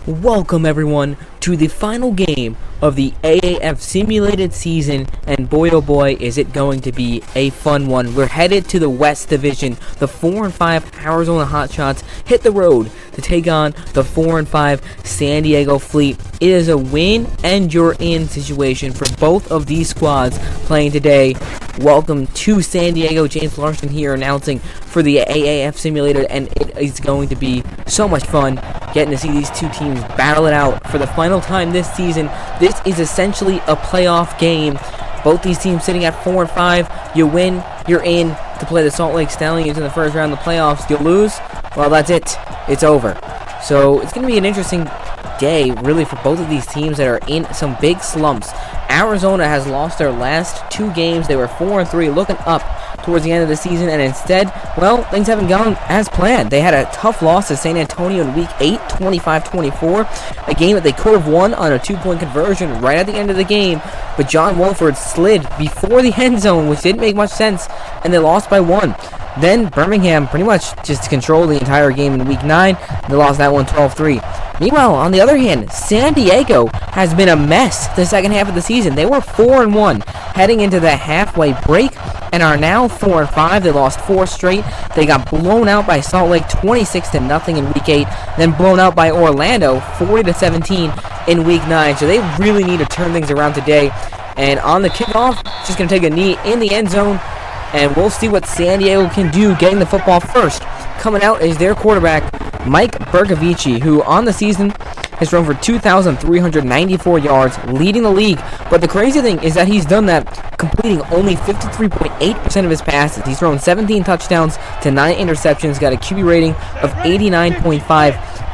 Welcome everyone to the final game of the AAF Simulated season, and boy oh boy is it going to be a fun one. We're headed to the West Division. The 4-5 Arizona Hotshots hit the road to take on the 4-5 San Diego Fleet. It is a win and you're in situation for both of these squads playing today. Welcome to San Diego. James Larson here announcing for the AAF Simulated, and it is going to be so much fun getting to see these two teams battle it out for the final time this season. This is essentially a playoff game. Both these teams sitting at 4-5. You win, you're in to play the Salt Lake Stallions in the first round of the playoffs. You lose, well, that's it. It's over. So it's going to be an interesting day, really, for both of these teams that are in some big slumps. Arizona has lost their last two games. They were 4-3, looking up towards the end of the season, and instead, well, things haven't gone as planned. They had a tough loss to San Antonio in Week 8, 25-24, a game that they could have won on a two-point conversion right at the end of the game, but John Wolford slid before the end zone, which didn't make much sense, and they lost by 1. Then Birmingham pretty much just controlled the entire game in Week 9. They lost that one 12-3. Meanwhile, on the other hand, San Diego has been a mess the second half of the season. They were 4-1 heading into the halfway break and are now 4-5. They lost 4 straight. They got blown out by Salt Lake 26-0 in Week 8, then blown out by Orlando 40-17 in Week 9. So they really need to turn things around today. And on the kickoff, just going to take a knee in the end zone. And we'll see what San Diego can do getting the football first. Coming out is their quarterback, Mike Bercovici, who on the season has thrown for 2,394 yards, leading the league. But the crazy thing is that he's done that completing only 53.8% of his passes. He's thrown 17 touchdowns to 9 interceptions, got a QB rating of 89.5,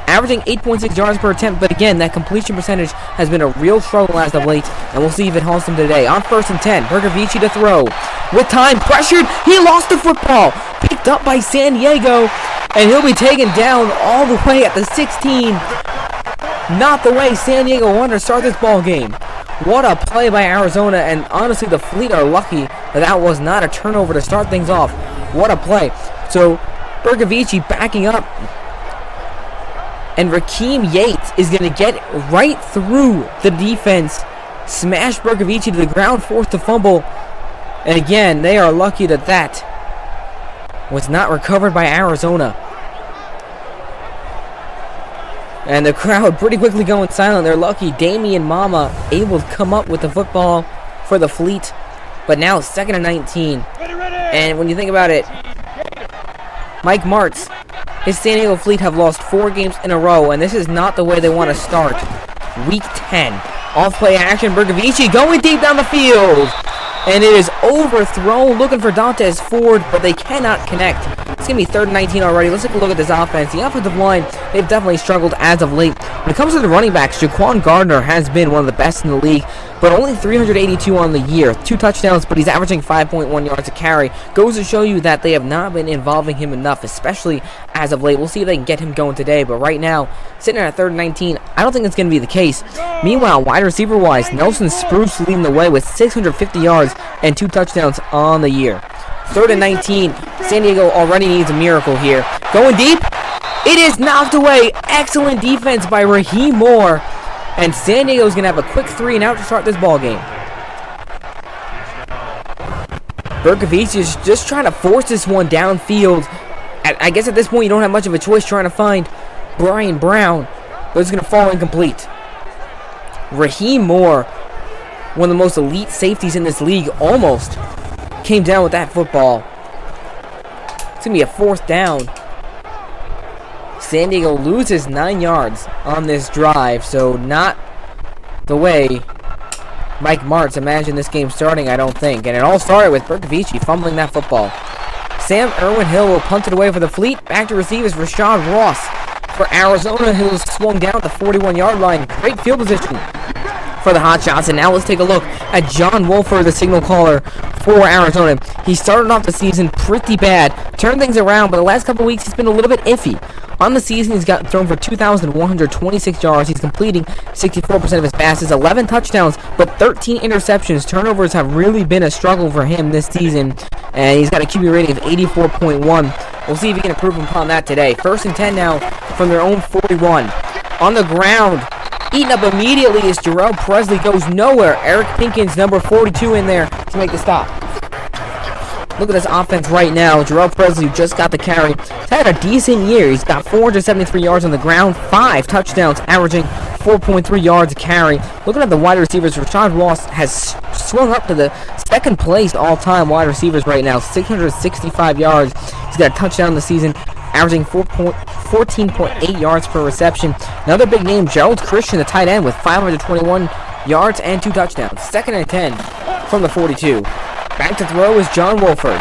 averaging 8.6 yards per attempt. But again, that completion percentage has been a real struggle as of late, and we'll see if it haunts him today. On 1st and 10, Bercovici to throw. With time, pressured, he lost the football. Picked up by San Diego, and he'll be taken down all the way at the 16. Not the way San Diego wanted to start this ball game. What a play by Arizona, and honestly, the Fleet are lucky that was not a turnover to start things off. What a play. So, Bercovici backing up, and Rakeem Yates is going to get right through the defense, smash Bercovici to the ground, forced to fumble. And again, they are lucky that that was not recovered by Arizona. And the crowd pretty quickly going silent. They're lucky Damian Mama able to come up with the football for the Fleet. But now 2nd and 19. And when you think about it, Mike Martz, his San Diego Fleet have lost 4 games in a row, and this is not the way they want to start Week 10. Off-play action, Bercovici going deep down the field. And it is overthrown, looking for Dantes Ford, but they cannot connect. It's going to be 3rd and 19 already. Let's take a look at this offense. The offensive line, they've definitely struggled as of late. When it comes to the running backs, Jaquan Gardner has been one of the best in the league, but only 382 on the year. 2 touchdowns, but he's averaging 5.1 yards a carry. Goes to show you that they have not been involving him enough, especially as of late. We'll see if they can get him going today, but right now, sitting at 3rd and 19, I don't think it's going to be the case. Meanwhile, wide receiver-wise, Nelson Spruce leading the way with 650 yards and 2 touchdowns on the year. 3rd and 19. San Diego already needs a miracle here. Going deep. It is knocked away. Excellent defense by Raheem Moore. And San Diego's going to have a quick 3 and out to start this ball game. Bercovici is just trying to force this one downfield. I guess at this point you don't have much of a choice trying to find Brian Brown, but it's going to fall incomplete. Raheem Moore, one of the most elite safeties in this league, almost came down with that football. It's going to be a 4th down. San Diego loses 9 yards on this drive, so not the way Mike Martz imagined this game starting, I don't think. And it all started with Bercovici fumbling that football. Sam Irwin-Hill will punt it away for the Fleet. Back to receive is Rashad Ross for Arizona, who's swung down at the 41-yard line. Great field position for the Hotshots. And now let's take a look at John Wolford, the signal caller for Arizona. He started off the season pretty bad, turned things around, but the last couple weeks he's been a little bit iffy. On the season, he's got thrown for 2,126 yards. He's completing 64% of his passes, 11 touchdowns, but 13 interceptions. Turnovers have really been a struggle for him this season, and he's got a QB rating of 84.1. We'll see if he can improve upon that today. 1st and 10 now from their own 41. on the ground. Eaten up immediately as Jarrell Presley goes nowhere. Eric Pinkins, number 42, in there to make the stop. Look at this offense right now. Jarrell Presley just got the carry. He's had a decent year. He's got 473 yards on the ground, 5 touchdowns, averaging 4.3 yards a carry. Looking at the wide receivers, Rashad Ross has swung up to the second place all-time wide receivers right now, 665 yards. He's got a touchdown this season, averaging 14.8 yards per reception. Another big name, Gerald Christian, the tight end, with 521 yards and 2 touchdowns. 2nd and 10 from the 42. Back to throw is John Wolford.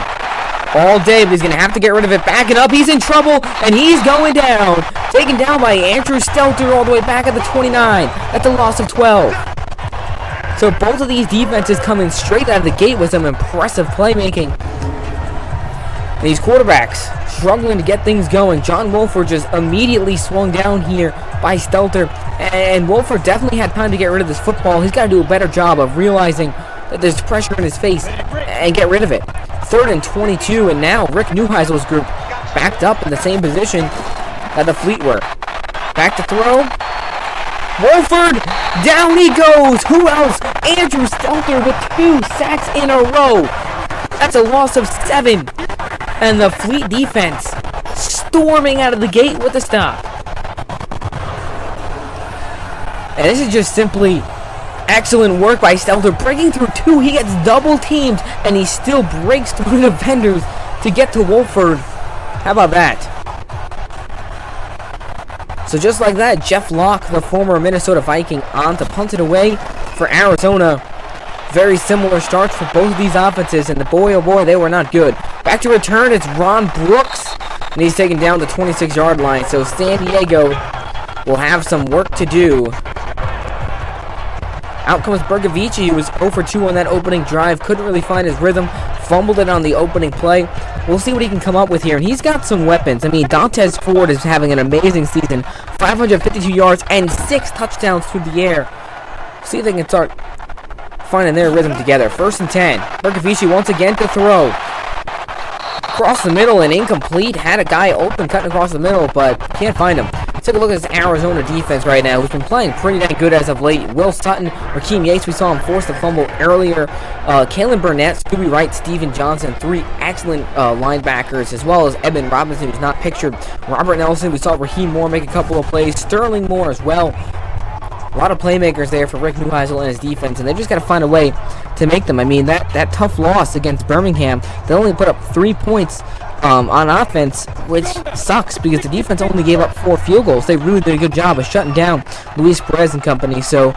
All day, but he's going to have to get rid of it. Backing up, he's in trouble, and he's going down. Taken down by Andrew Stelter all the way back at the 29. That's a loss of 12. So both of these defenses coming straight out of the gate with some impressive playmaking. And these quarterbacks struggling to get things going. John Wolford just immediately swung down here by Stelter. And Wolford definitely had time to get rid of this football. He's got to do a better job of realizing that there's pressure in his face and get rid of it. 3rd and 22, and now Rick Neuheisel's group backed up in the same position that the Fleet were. Back to throw. Wolford, down he goes. Who else? Andrew Stelter with 2 sacks in a row. That's a loss of 7. And the Fleet defense storming out of the gate with a stop. And this is just simply excellent work by Stelter, breaking through 2. He gets double teamed, and he still breaks through the defenders to get to Wolford. How about that? So just like that, Jeff Locke, the former Minnesota Viking, on to punt it away for Arizona. Very similar starts for both of these offenses, and boy, oh boy, they were not good. Back to return, it's Ron Brooks, and he's taken down the 26-yard line. So San Diego will have some work to do. Out comes Bergavici, who was 0 for 2 on that opening drive. Couldn't really find his rhythm. Fumbled it on the opening play. We'll see what he can come up with here. And he's got some weapons. I mean, Dantes Ford is having an amazing season. 552 yards and 6 touchdowns through the air. See if they can start finding their rhythm together. 1st and 10. Bergavici once again to throw. Across the middle and incomplete. Had a guy open cutting across the middle, but can't find him. Take a look at this Arizona defense right now, who's been playing pretty dang good as of late. Will Sutton, Rakeem Yates, we saw him force the fumble earlier. Kalen Burnett, Scooby Wright, Steven Johnson, 3 excellent linebackers, as well as Edmund Robinson, who's not pictured. Robert Nelson, we saw Raheem Moore make a couple of plays. Sterling Moore as well. A lot of playmakers there for Rick Neuheisel and his defense, and they've just got to find a way to make them. I mean, that tough loss against Birmingham, they only put up 3 points on offense, which sucks because the defense only gave up 4 field goals. They really did a good job of shutting down Luis Perez and company. So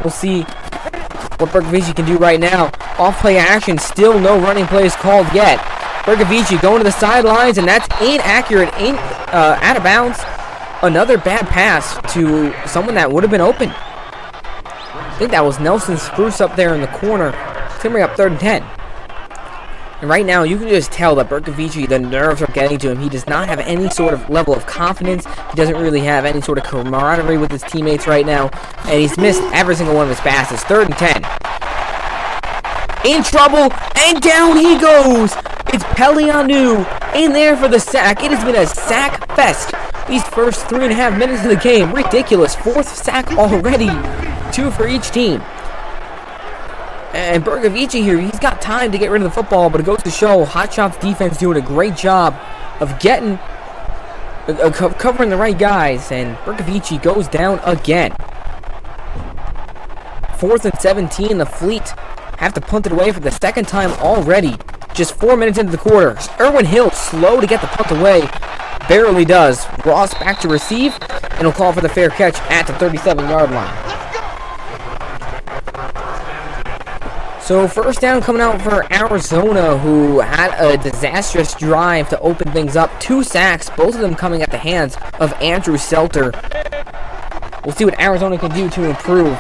we'll see what Bergavici can do right now. Off-play action, still no running plays called yet. Bergavici going to the sidelines, and that's inaccurate, out of bounds. Another bad pass to someone that would have been open. I think that was Nelson Spruce up there in the corner. It's going to bring up 3rd and 10. And right now, you can just tell that Bergavici, the nerves are getting to him. He does not have any sort of level of confidence. He doesn't really have any sort of camaraderie with his teammates right now. And he's missed every single one of his passes. 3rd and 10. In trouble, and down he goes. It's Pelianu in there for the sack. It has been a sack fest these first 3.5 minutes of the game. Ridiculous. 4th sack already. 2 for each team. And Bergavici here, he's got time to get rid of the football, but it goes to show Hotshots defense doing a great job of getting, covering the right guys, and Bergavici goes down again. 4th and 17, the Fleet have to punt it away for the 2nd time already. Just 4 minutes into the quarter. Erwin Hill slow to get the punt away. Barely does. Ross back to receive, and he'll call for the fair catch at the 37-yard line. So 1st down coming out for Arizona, who had a disastrous drive to open things up. 2 sacks, both of them coming at the hands of Andrew Stelter. We'll see what Arizona can do to improve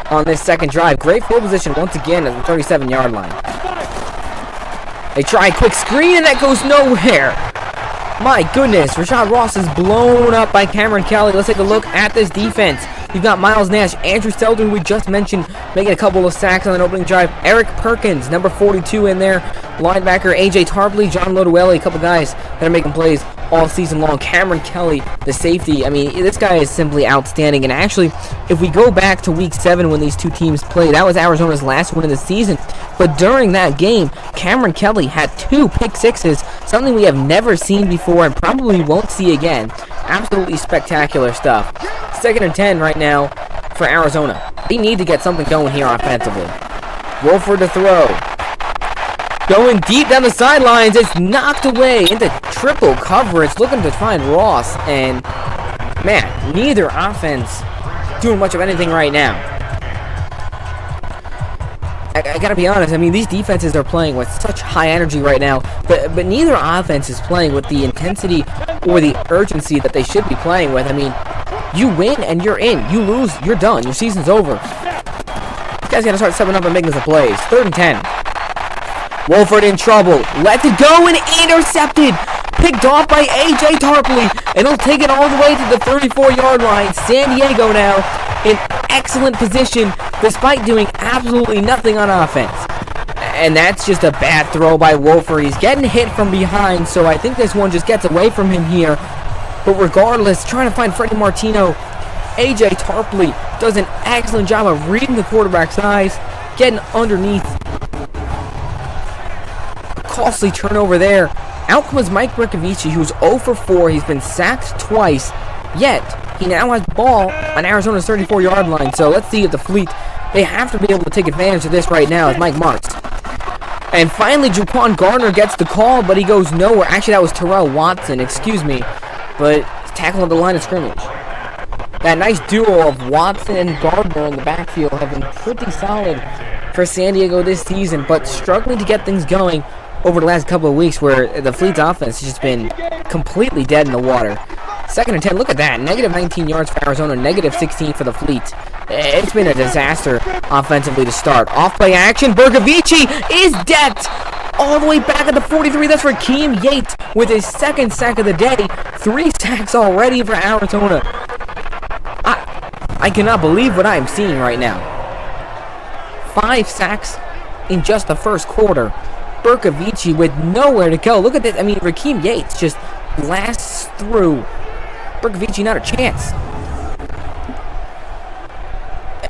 on this 2nd drive. Great field position once again at the 37-yard line. They try a quick screen, and that goes nowhere. My goodness, Rashad Ross is blown up by Cameron Kelly. Let's take a look at this defense. You've got Miles Nash, Andrew Stelter, who we just mentioned, making a couple of sacks on an opening drive. Eric Perkins, number 42 in there. Linebacker AJ Tarpley, John Loduelli, a couple guys that are making plays all season long. Cameron Kelly, the safety, I mean, this guy is simply outstanding. And actually, if we go back to week 7 when these two teams played, that was Arizona's last win of the season. But during that game, Cameron Kelly had 2 pick sixes, something we have never seen before and probably won't see again. Absolutely spectacular stuff. 2nd and 10 right now for Arizona. They need to get something going here offensively. Wolford to throw. Going deep down the sidelines. It's knocked away into triple coverage. Looking to find Ross. And, man, neither offense doing much of anything right now. I gotta be honest, I mean, these defenses are playing with such high energy right now, but neither offense is playing with the intensity or the urgency that they should be playing with. I mean, you win and you're in. You lose, you're done. Your season's over. These guys gotta start stepping up and making some plays. 3rd and 10. Wolford in trouble. Lets it go and intercepted. Picked off by A.J. Tarpley. And he'll take it all the way to the 34-yard line. San Diego now in excellent position despite doing absolutely nothing on offense. And that's just a bad throw by Wolford. He's getting hit from behind, so I think this one just gets away from him here. But regardless, trying to find Freddie Martino, A.J. Tarpley does an excellent job of reading the quarterback's eyes, getting underneath. A costly turnover there. Out comes Mike Bercovici, who's 0 for 4. He's been sacked twice, yet he now has the ball on Arizona's 34-yard line. So let's see if the Fleet, they have to be able to take advantage of this right now as Mike Marks. And finally, Jaquan Gardner gets the call, but he goes nowhere. Actually, that was Terrell Watson, excuse me. But tackling at the line of scrimmage. That nice duo of Watson and Gardner in the backfield have been pretty solid for San Diego this season, but struggling to get things going over the last couple of weeks where the Fleet's offense has just been completely dead in the water. 2nd and 10, look at that. Negative 19 yards for Arizona, negative 16 for the Fleet. It's been a disaster offensively to start. Off play action, Bercovici is decked all the way back at the 43. That's for Keem Yates with his 2nd sack of the day. 3 sacks already for Arizona. I cannot believe what I am seeing right now. 5 sacks in just the first quarter. Bercovici with nowhere to go. Look at this. I mean, Rakeem Yates just blasts through. Bercovici not a chance.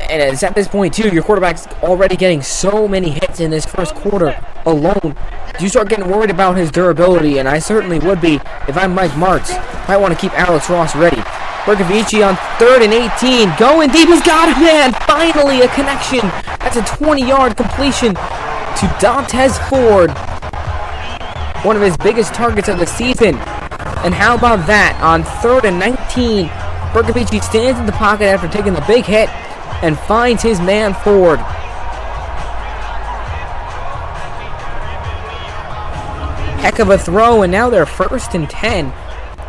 And it's at this point, too, your quarterback's already getting so many hits in this first quarter alone. You start getting worried about his durability, and I certainly would be if I'm Mike Martz. I want to keep Alex Ross ready. Bercovici on 3rd and 18. Going deep. He's got it, man. Finally a connection. That's a 20-yard completion to Dantes Ford. One of his biggest targets of the season. And how about that? On 3rd and 19, Bercovici stands in the pocket after taking the big hit and finds his man Ford. Heck of a throw, and now they're 1st and 10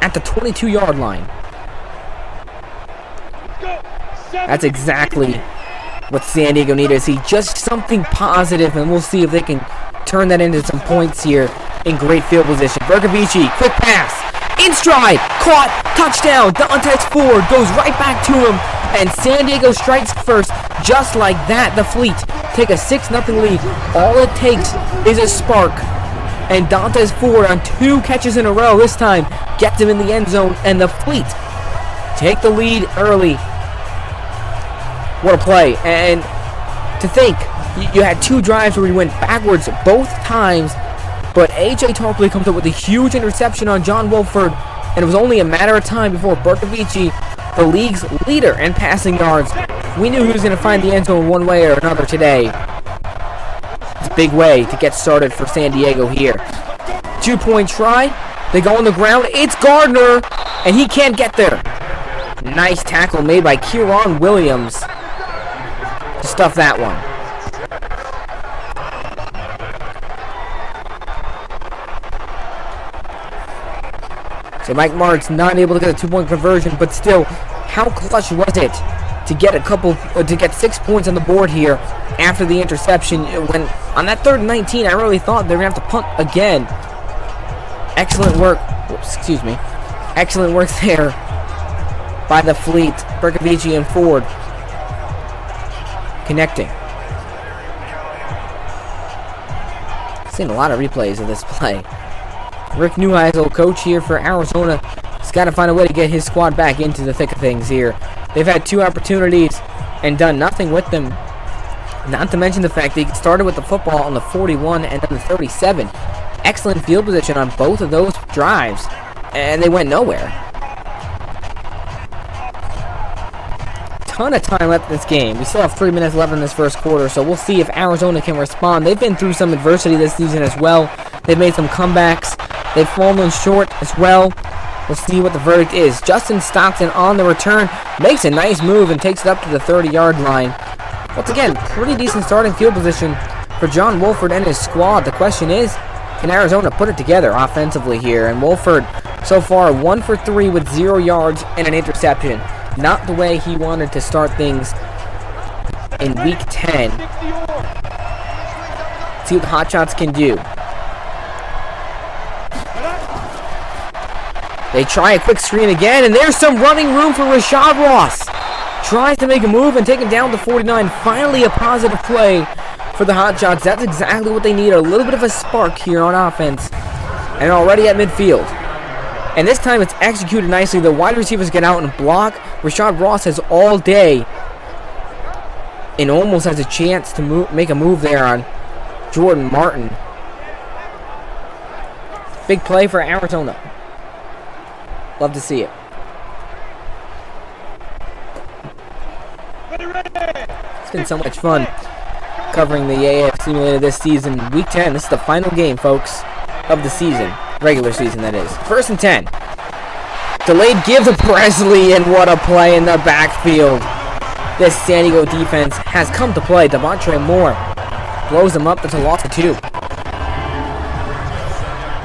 at the 22-yard line. That's exactly what San Diego needed to see. Just something positive, and we'll see if they can turn that into some points here in great field position. Bercovici, quick pass, in stride, caught, touchdown. Dantes Ford goes right back to him, and San Diego strikes first. Just like that, the Fleet take a 6-0 lead. All it takes is a spark, and Dantes Ford on 2 catches in a row this time gets him in the end zone, and the Fleet take the lead early. What a play. And to think, you had 2 drives where he went backwards both times, but A.J. Tarpley comes up with a huge interception on John Wolford, and it was only a matter of time before Bercovici, the league's leader in passing yards, we knew he was going to find the end zone one way or another today. It's a big way to get started for San Diego here. 2-point try. They go on the ground. It's Gardner, and he can't get there. Nice tackle made by Kieran Williams to stuff that one. So Mike Martz not able to get a 2-point conversion, but still, how clutch was it to get 6 points on the board here after the interception? When on that 3rd and 19, I really thought they were gonna have to punt again. Excellent work. Excuse me. Excellent work there by the Fleet. Bercovici and Ford connecting. Seen a lot of replays of this play. Rick Neuheisel, coach here for Arizona, has got to find a way to get his squad back into the thick of things here. They've had 2 opportunities and done nothing with them. Not to mention the fact they started with the football on the 41 and then the 37. Excellent field position on both of those drives, and they went nowhere. Ton of time left in this game. We still have 3 minutes left in this first quarter, so we'll see if Arizona can respond. They've been through some adversity this season as well. They've made some comebacks. They've fallen short as well. We'll see what the verdict is. Justin Stockton on the return makes a nice move and takes it up to the 30-yard line. Once again, pretty decent starting field position for John Wolford and his squad. The question is, can Arizona put it together offensively here? And Wolford, so far, 1 for 3 with 0 yards and an interception. Not the way he wanted to start things in Week 10. Let's see what the Hotshots can do. They try a quick screen again, and there's some running room for Rashad Ross. Tries to make a move and take him down to 49. Finally a positive play for the Hotshots. That's exactly what they need. A little bit of a spark here on offense. And already at midfield. And this time it's executed nicely. The wide receivers get out and block. Rashad Ross has all day and almost has a chance to make a move there on Jordan Martin. Big play for Arizona. Love to see it. It's been so much fun covering the AAF Simulated this season. Week 10, this is the final game, folks, of the season. Regular season, that is. 1st and 10. Delayed give to Presley, and what a play in the backfield. This San Diego defense has come to play. Devontre Moore blows them up. That's a loss of 2.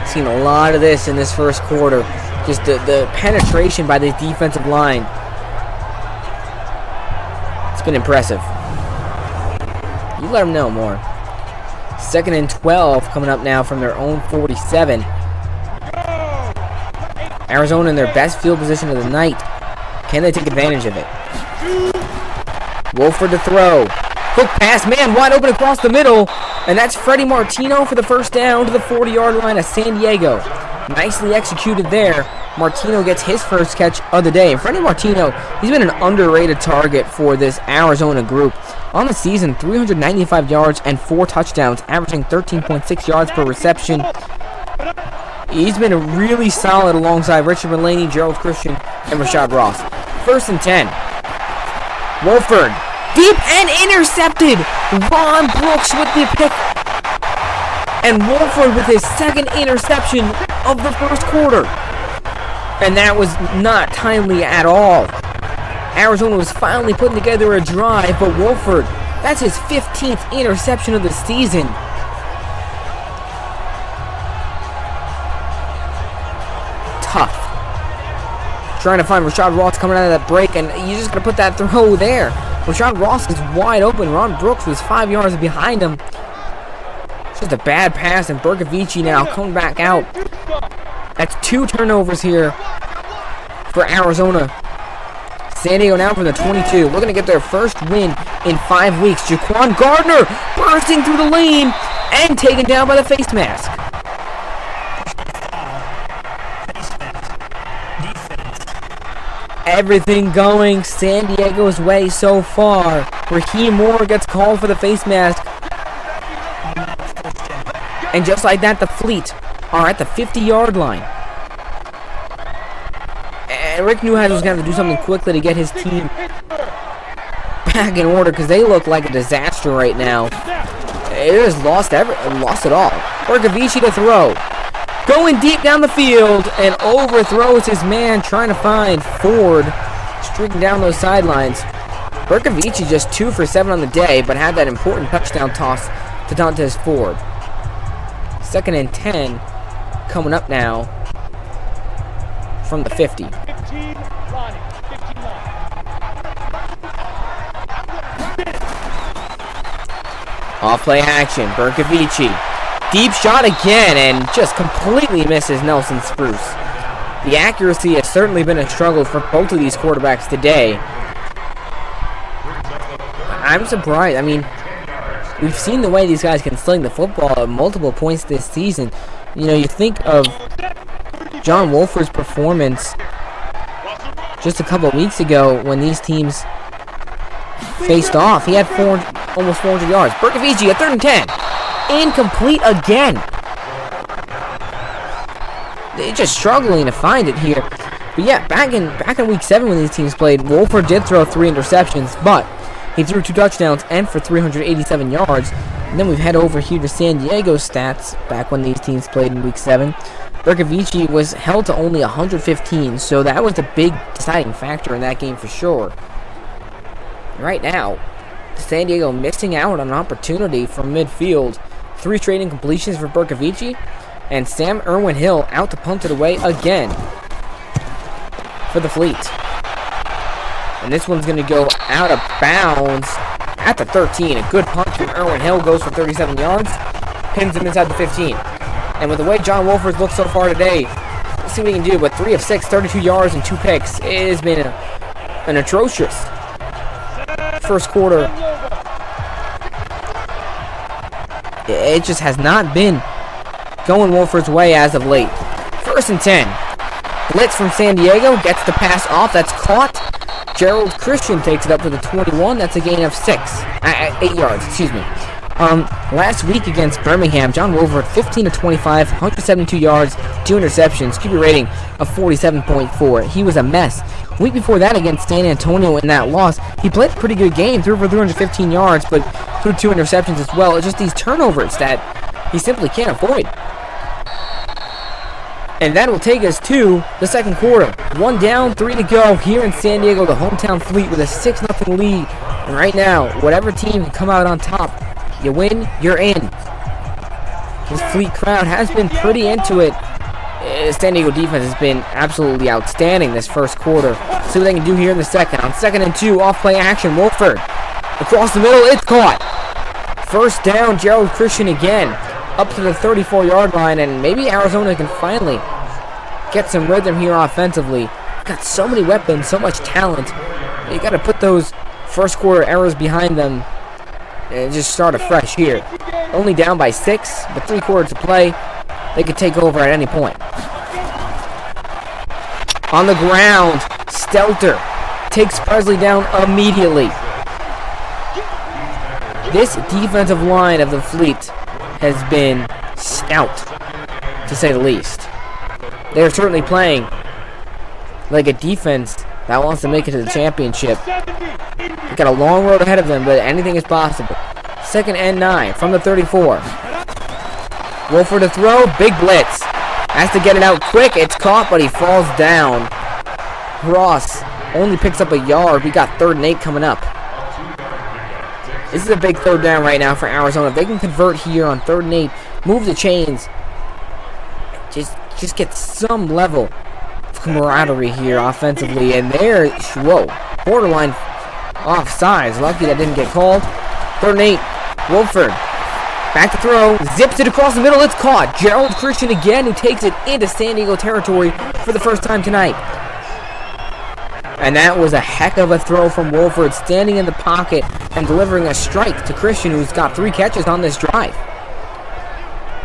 Seen a lot of this in this first quarter. Just the penetration by the defensive line. It's been impressive. You let them know more. 2nd and 12 coming up now from their own 47. Arizona in their best field position of the night. Can they take advantage of it? Wolford to throw. Hook pass, man, wide open across the middle. And that's Freddie Martino for the first down to the 40-yard line of San Diego. Nicely executed there. Martino gets his first catch of the day. And Freddie Martino, he's been an underrated target for this Arizona group. On the season, 395 yards and 4 touchdowns, averaging 13.6 yards per reception. He's been really solid alongside Richard Mulaney, Gerald Christian, and Rashad Ross. 1st and 10. Wolford, deep and intercepted. Ron Brooks with the pick. And Wolford with his 2nd interception of the first quarter. And that was not timely at all. Arizona was finally putting together a drive, but Wolford, that's his 15th interception of the season. Tough. Trying to find Rashad Ross coming out of that break, and you just got to put that throw there. Rashad Ross is wide open. Ron Brooks was 5 yards behind him. It's just a bad pass, and Bercovici now coming back out. That's 2 turnovers here for Arizona. San Diego now from the 22. We're going to get their first win in 5 weeks. Jaquan Gardner bursting through the lane and taken down by the face mask. Everything going San Diego's way so far. Raheem Moore gets called for the face mask. And just like that, the Fleet are at the 50-yard line. And Rick Neuheisel's going to have to do something quickly to get his team back in order, because they look like a disaster right now. It has lost it all. Bercovici to throw. Going deep down the field and overthrows his man trying to find Ford. Streaking down those sidelines. Bercovici just 2 for 7 on the day, but had that important touchdown toss to Dantes Ford. 2nd and 10 coming up now from the 50. Off play action, Bercovici. Deep shot again and just completely misses Nelson Spruce. The accuracy has certainly been a struggle for both of these quarterbacks today. I'm surprised. I mean, we've seen the way these guys can sling the football at multiple points this season. You know, you think of John Wolford's performance just a couple of weeks ago when these teams faced off. He had almost 400 yards. Berkovici at 3rd and 10. Incomplete again. They're just struggling to find it here. But yeah, back in week 7 when these teams played, Wolford did throw 3 interceptions, but he threw 2 touchdowns and for 387 yards. And then we head over here to San Diego's stats back when these teams played in week 7. Berkovici was held to only 115, so that was the big deciding factor in that game for sure. Right now, San Diego missing out on an opportunity from midfield. 3 straight incompletions for Berkovici, and Sam Irwin-Hill out to punt it away again for the Fleet. And this one's going to go out of bounds at the 13. A good punt from Irwin-Hill goes for 37 yards, pins him inside the 15. And with the way John Wolford's looked so far today, let's see what he can do. With 3 of 6, 32 yards and 2 picks, it has been an atrocious first quarter. It just has not been going Wolford's way as of late. 1st and 10. Blitz from San Diego, gets the pass off, that's caught. Gerald Christian takes it up to the 21, that's a gain of 8 yards, excuse me. Last week against Birmingham, John Wolford, 15 of 25, 172 yards, 2 interceptions, QB rating of 47.4. He was a mess. Week before that against San Antonio in that loss, he played a pretty good game, threw for 315 yards, but threw 2 interceptions as well. It's just these turnovers that he simply can't avoid. And that will take us to the second quarter. 1 down, 3 to go here in San Diego, the hometown Fleet with a 6-0 lead. And right now, whatever team can come out on top, you win, you're in. This Fleet crowd has been pretty into it. The San Diego defense has been absolutely outstanding this first quarter. See what they can do here in the second. On 2nd and 2, off play action, Wolford. Across the middle, it's caught. 1st down, Gerald Christian again. Up to the 34-yard line, and maybe Arizona can finally get some rhythm here offensively. Got so many weapons, so much talent. You got to put those first quarter errors behind them and just start afresh here. Only down by 6, but 3 quarters to play. They could take over at any point. On the ground, Stelter takes Presley down immediately. This defensive line of the Fleet has been stout, to say the least. They are certainly playing like a defense that wants to make it to the championship. They've got a long road ahead of them, but anything is possible. 2nd and 9 from the 34. Wolford to throw, big blitz. Has to get it out quick, it's caught, but he falls down. Ross only picks up a yard. We got 3rd and 8 coming up. This is a big 3rd down right now for Arizona. If they can convert here on 3rd and 8, move the chains, just get some level of camaraderie here offensively. And there, whoa, borderline offsides. Lucky that didn't get called. 3rd and 8, Wolford. Back to throw, zips it across the middle, it's caught. Gerald Christian again, who takes it into San Diego territory for the first time tonight. And that was a heck of a throw from Wolford, standing in the pocket and delivering a strike to Christian, who's got 3 catches on this drive.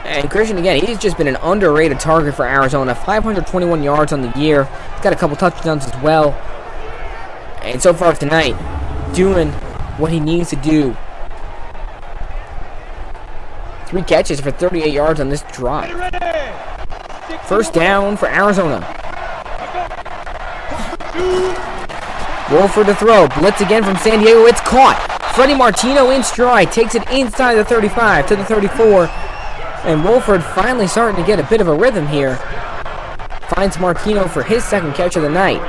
And Christian, again, he's just been an underrated target for Arizona. 521 yards on the year. He's got a couple touchdowns as well. And so far tonight, doing what he needs to do. 3 catches for 38 yards on this drive. 1st down for Arizona. Wolford to throw. Blitz again from San Diego. It's caught. Freddie Martino in stride. Takes it inside the 35 to the 34. And Wolford finally starting to get a bit of a rhythm here. Finds Martino for his 2nd catch of the night.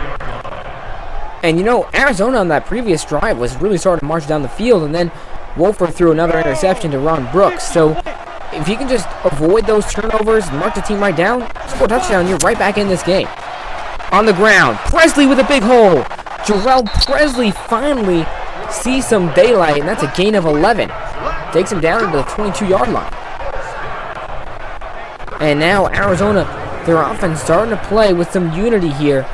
And you know, Arizona on that previous drive was really starting to march down the field. And then Wolford threw another interception to Ron Brooks. So if you can just avoid those turnovers and mark the team right down, score a touchdown, you're right back in this game. On the ground, Presley with a big hole. Jarrell Presley finally sees some daylight, and that's a gain of 11. Takes him down to the 22-yard line. And now Arizona, their offense starting to play with some unity here.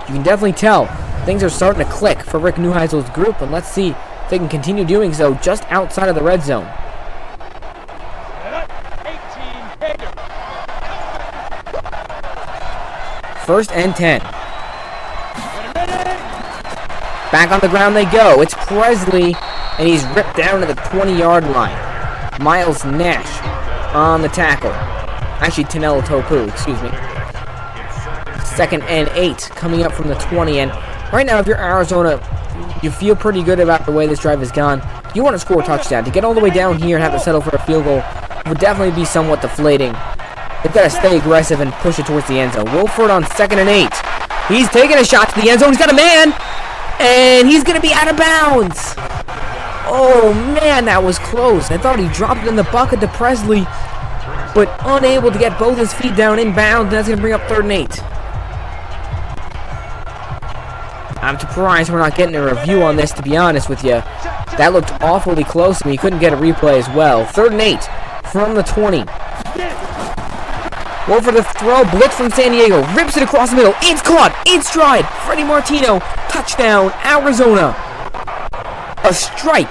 You can definitely tell things are starting to click for Rick Neuheisel's group, and let's see if they can continue doing so just outside of the red zone. First and 10. Back on the ground they go. It's Presley, and he's ripped down to the 20-yard line. Miles Nash on the tackle. Actually, Tanella Topu, excuse me. Second and 8 coming up from the 20. And right now, if you're Arizona, you feel pretty good about the way this drive has gone. You want to score a touchdown. To get all the way down here and have to settle for a field goal would definitely be somewhat deflating. They've got to stay aggressive and push it towards the end zone. Wolford on second and 8. He's taking a shot to the end zone. He's got a man, and he's going to be out of bounds. Oh, man, that was close. I thought he dropped it in the bucket to Presley, but unable to get both his feet down inbound. That's going to bring up third and 8. I'm surprised we're not getting a review on this, to be honest with you. That looked awfully close to me. Couldn't get a replay as well. Third and 8 from the 20. Over the throw, blitz from San Diego, rips it across the middle. It's caught, it's stride. Freddie Martino, touchdown, Arizona. A strike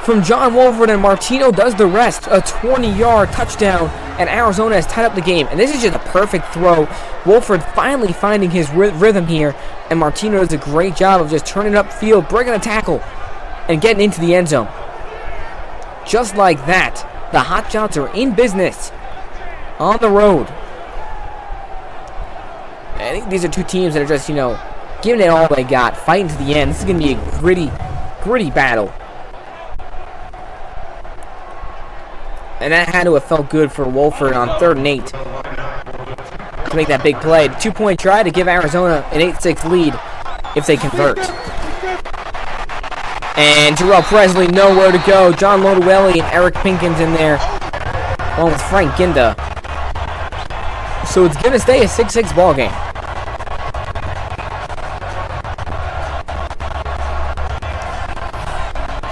from John Wolford, and Martino does the rest. A 20-yard touchdown, and Arizona has tied up the game. And this is just a perfect throw. Wolford finally finding his rhythm here, and Martino does a great job of just turning upfield, breaking a tackle, and getting into the end zone. Just like that, the Hotshots are in business on the road. I think these are two teams that are just, giving it all they got, fighting to the end. This is going to be a gritty battle. And that had to have felt good for Wolford on third and 8 to make that big play. 2-point try to give Arizona an 8-6 lead if they convert. And Jarrell Presley nowhere to go. John Lodewelli and Eric Pinkins in there, along with Frank Ginda. So it's going to stay a 6-6 ball game.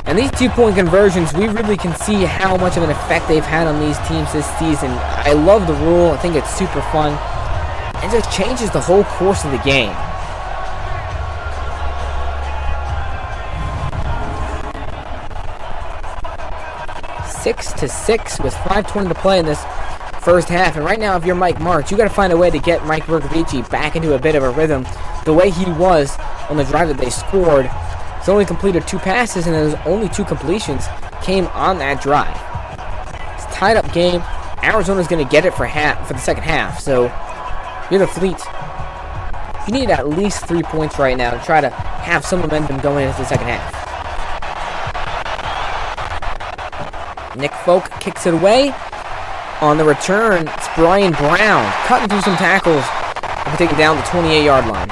And these 2-point conversions, we really can see how much of an effect they've had on these teams this season. I love the rule. I think it's super fun. It just changes the whole course of the game. 6-6 with 5:20 to play in this first half. And right now, if you're Mike Martz, you got to find a way to get Mike Bercovici back into a bit of a rhythm the way he was on the drive that they scored. He's only completed 2 passes, and those only 2 completions came on that drive. It's a tied-up game. Arizona's going to get it for the second half. So, you're the Fleet. You need at least 3 points right now to try to have some momentum going into the second half. Nick Folk kicks it away. On the return, it's Brian Brown cutting through some tackles and taking down the 28-yard line.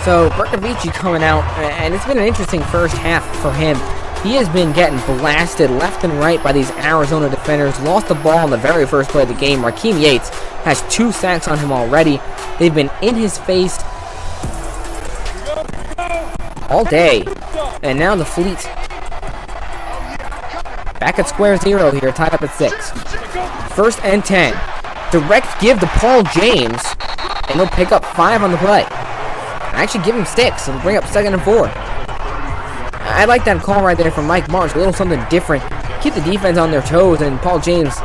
So, Bercovici coming out, and it's been an interesting first half for him. He has been getting blasted left and right by these Arizona defenders. Lost the ball on the very first play of the game. Rakeem Yates has 2 sacks on him already. They've been in his face all day. And now the Fleet back at square 0 here, tied up at 6. First and 10. Direct give to Paul James, and he'll pick up 5 on the play. Actually give him 6, and bring up 2nd and 4. I like that call right there from Mike Martz. A little something different. Keep the defense on their toes, and Paul James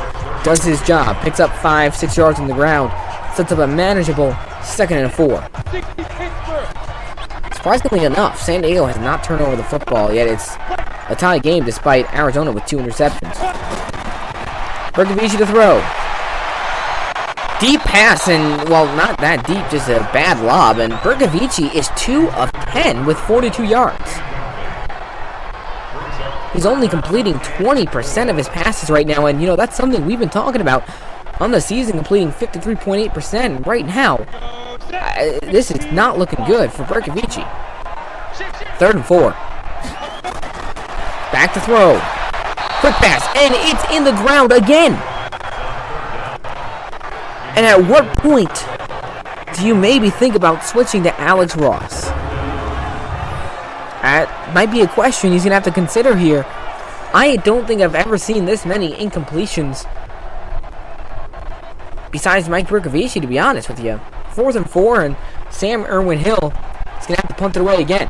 does his job. Picks up 5-6 yards on the ground. Sets up a manageable 2nd and 4. Surprisingly enough, San Diego has not turned over the football yet. It's a tie game despite Arizona with 2 interceptions. Bercovici to throw. Deep pass, and, well, not that deep, just a bad lob. And Bercovici is 2 of 10 with 42 yards. He's only completing 20% of his passes right now, and, that's something we've been talking about on the season, completing 53.8%. Right now, this is not looking good for Bercovici. 3rd and 4. Back to throw. Quick pass, and it's in the ground again. And at what point do you maybe think about switching to Alex Ross? That might be a question he's going to have to consider here. I don't think I've ever seen this many incompletions besides Mike Bercovici, to be honest with you. 4th and 4, and Sam Irwin Hill is going to have to punt it away again.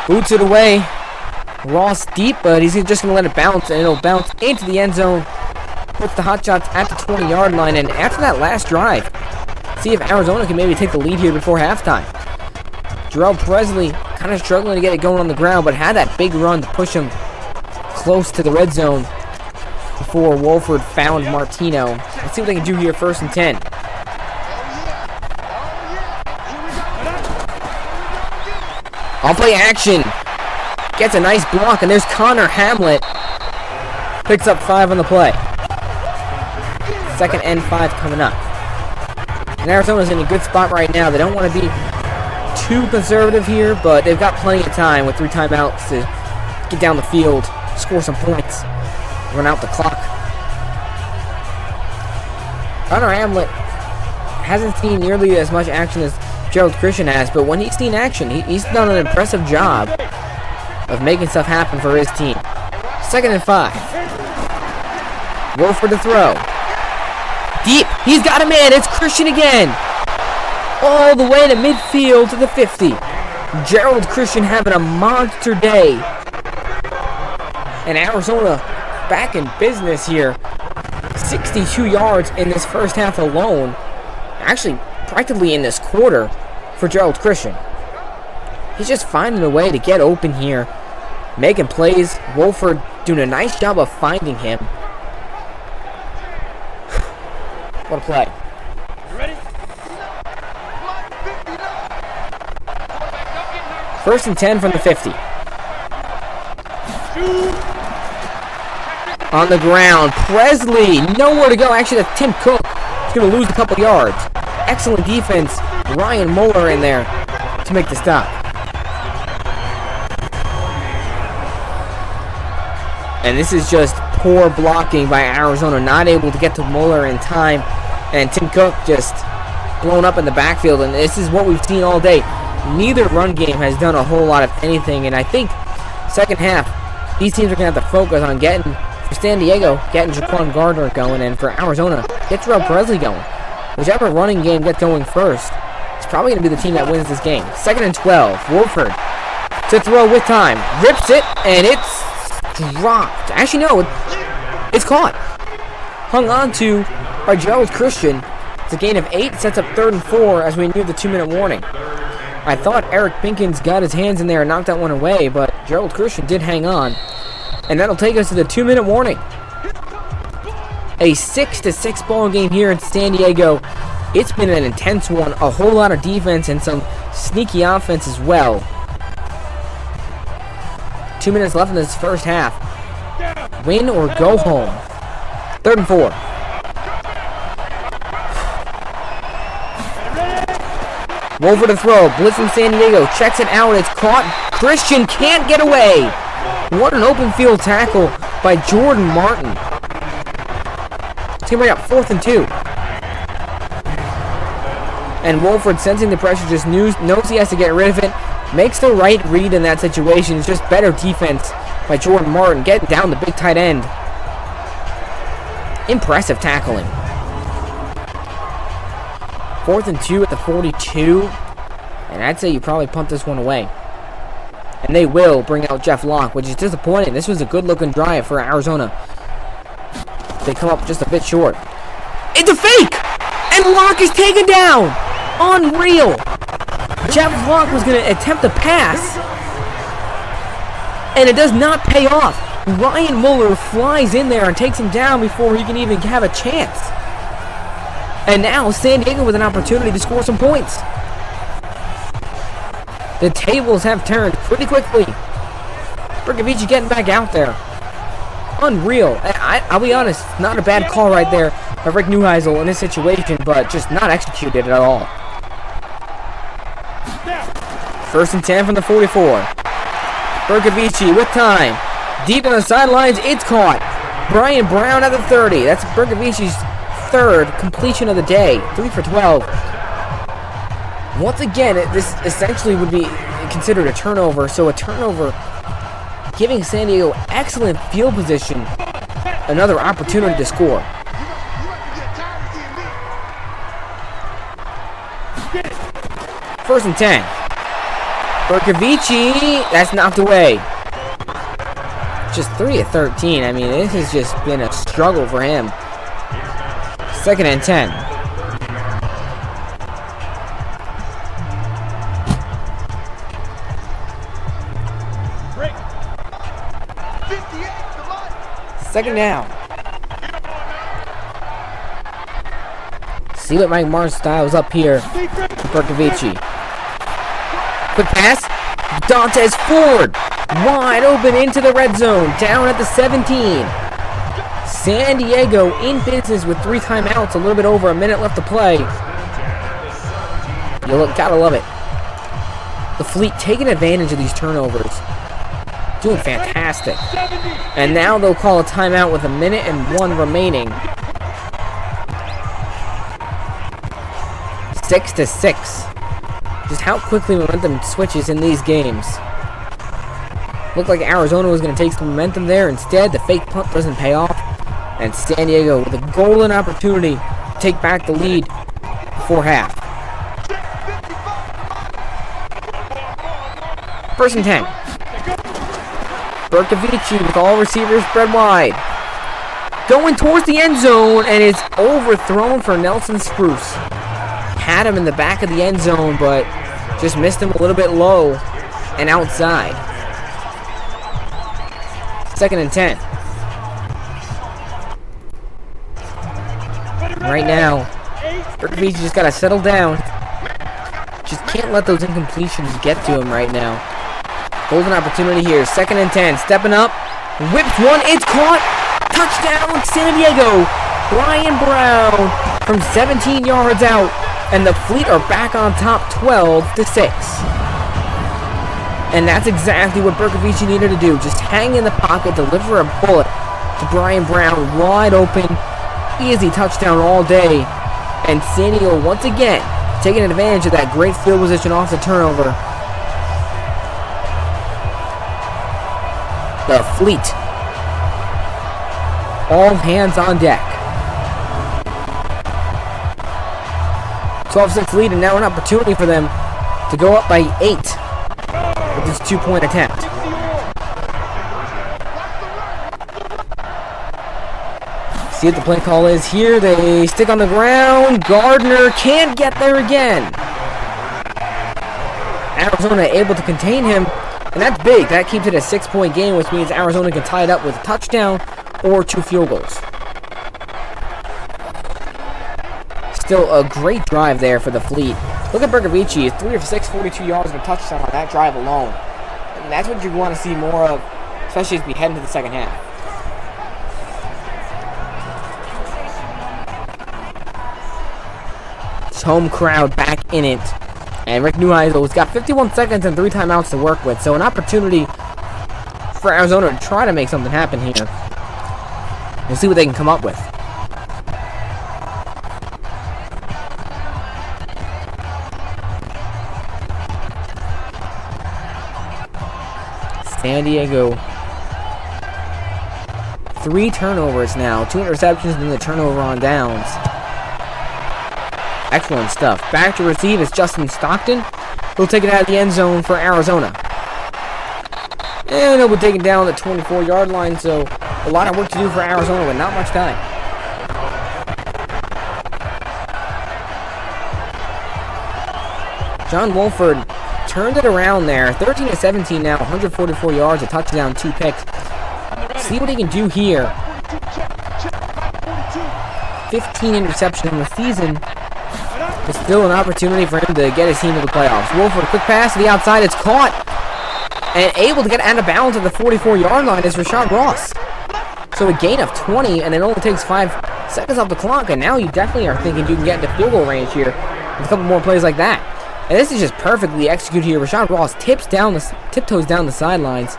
Boots it away. Ross deep, but he's just going to let it bounce, and it'll bounce into the end zone. Puts the Hotshots at the 20-yard line, and after that last drive, see if Arizona can maybe take the lead here before halftime. Jarrell Presley kind of struggling to get it going on the ground, but had that big run to push him close to the red zone before Wolford found Martino. Let's see what they can do here, 1st and 10. On play action. Gets a nice block, and there's Connor Hamlet. Picks up 5 on the play. 2nd and 5 coming up. And Arizona's in a good spot right now. They don't want to be too conservative here, but they've got plenty of time with 3 timeouts to get down the field, score some points, run out the clock. Connor Hamlet hasn't seen nearly as much action as Gerald Christian has, but when he's seen action, he's done an impressive job of making stuff happen for his team. 2nd and 5. Wolford to throw. Deep. He's got a man. It's Christian again. All the way to midfield to the 50. Gerald Christian having a monster day. And Arizona back in business here. 62 yards in this first half alone. Actually, practically in this quarter for Gerald Christian. He's just finding a way to get open here. Making plays. Wolford doing a nice job of finding him. What a play. Ready? 1st and 10 from the 50. On the ground. Presley. Nowhere to go. Actually, that's Tim Cook. He's going to lose a couple yards. Excellent defense. Ryan Muller in there to make the stop. And this is just poor blocking by Arizona. Not able to get to Muller in time. And Tim Cook just blown up in the backfield. And this is what we've seen all day. Neither run game has done a whole lot of anything. And I think second half, these teams are going to have to focus on getting, for San Diego, getting Jaquan Gardner going. And for Arizona, get Terrell Presley going. Whichever running game gets going first, it's probably going to be the team that wins this game. 2nd and 12. Wolford to throw with time. Rips it, and it's dropped. Actually, no, it's caught. Hung on to by Gerald Christian. It's a gain of 8. Sets up 3rd and 4 as we near the 2-minute warning. I thought Eric Pinkins got his hands in there and knocked that one away, but Gerald Christian did hang on. And that'll take us to the 2-minute warning. A 6-6 ball game here in San Diego. It's been an intense one. A whole lot of defense and some sneaky offense as well. 2 minutes left in this first half. Win or go home. 3rd and 4. Wolford to throw. Blitz from San Diego. Checks it out. It's caught. Christian can't get away. What an open field tackle by Jordan Martin. It's going to bring up 4th and 2. And Wolford, sensing the pressure, just knows he has to get rid of it. Makes the right read in that situation. It's just better defense by Jordan Martin. Getting down the big tight end. Impressive tackling. 4th and 2 at the 42. And I'd say you probably punt this one away. And they will bring out Jeff Locke, which is disappointing. This was a good-looking drive for Arizona. They come up just a bit short. It's a fake! And Locke is taken down! Unreal! Jeff Locke was going to attempt a pass. And it does not pay off. Ryan Muller flies in there and takes him down before he can even have a chance. And now San Diego with an opportunity to score some points. The tables have turned pretty quickly. Bercovici getting back out there. Unreal. I'll be honest, not a bad call right there by Rick Neuheisel in this situation, but just not executed at all. 1st and 10 from the 44. Bercovici with time. Deep on the sidelines, it's caught. Brian Brown at the 30. That's Bercovici's 3rd completion of the day. 3 for 12. Once again, this essentially would be considered a turnover. So a turnover giving San Diego excellent field position. Another opportunity to score. First and 10. Bercovici, that's knocked away. Just 3 of 13. I mean, this has just been a struggle for him. 2nd and 10. Second down. See what Mike Martin styles up here for Berkovici. Quick pass. Dantes Ford. Wide open into the red zone. Down at the 17. San Diego in business with 3 timeouts. A little bit over a minute left to play. Gotta love it. The Fleet taking advantage of these turnovers. Doing fantastic. And now they'll call a timeout with 1 minute and 1 remaining. 6-6. Just how quickly momentum switches in these games. Looked like Arizona was going to take some momentum there. Instead, the fake punt doesn't pay off. And San Diego with a golden opportunity to take back the lead before half. 1st and 10. Berkovici with all receivers spread wide. Going towards the end zone, and it's overthrown for Nelson Spruce. Had him in the back of the end zone, but just missed him a little bit low and outside. 2nd and 10. Right now, Berkovici just got to settle down. Just can't let those incompletions get to him right now. Golden opportunity here. 2nd and 10. Stepping up. Whips one. It's caught. Touchdown, San Diego. Brian Brown from 17 yards out. And the Fleet are back on top 12-6. And that's exactly what Berkovici needed to do. Just hang in the pocket, deliver a bullet to Brian Brown. Wide open. Easy touchdown all day. And San Diego once again taking advantage of that great field position off the turnover. The Fleet. All hands on deck. 12-6 lead, and now an opportunity for them to go up by 8 with this 2-point attempt. See what the play call is here. They stick on the ground. Gardner can't get there again. Arizona able to contain him, and that's big. That keeps it a 6-point game, which means Arizona can tie it up with a touchdown or 2 field goals. Still a great drive there for the Fleet. Look at Berkovici. It's 3 of 6, 42 yards and a touchdown on that drive alone. And that's what you want to see more of, especially as we head into the second half. This home crowd back in it. And Rick Neuheisel's got 51 seconds and 3 timeouts to work with. So an opportunity for Arizona to try to make something happen here. We'll see what they can come up with. San Diego. 3 turnovers now. 2 interceptions and then the turnover on downs. Excellent stuff. Back to receive is Justin Stockton. He'll take it out of the end zone for Arizona. And he'll be taken down at the 24-yard line, so a lot of work to do for Arizona with not much time. John Wolford turned it around there. 13-17 now, 144 yards, a touchdown, 2 picks. See what he can do here. 15 interceptions in the season. But still an opportunity for him to get his team to the playoffs. Wolford, quick pass to the outside. It's caught. And able to get out of bounds at the 44-yard line is Rashad Ross. So a gain of 20, and it only takes 5 seconds off the clock. And now you definitely are thinking you can get into field goal range here with a couple more plays like that. And this is just perfectly executed here. Rashad Ross tiptoes down the sidelines.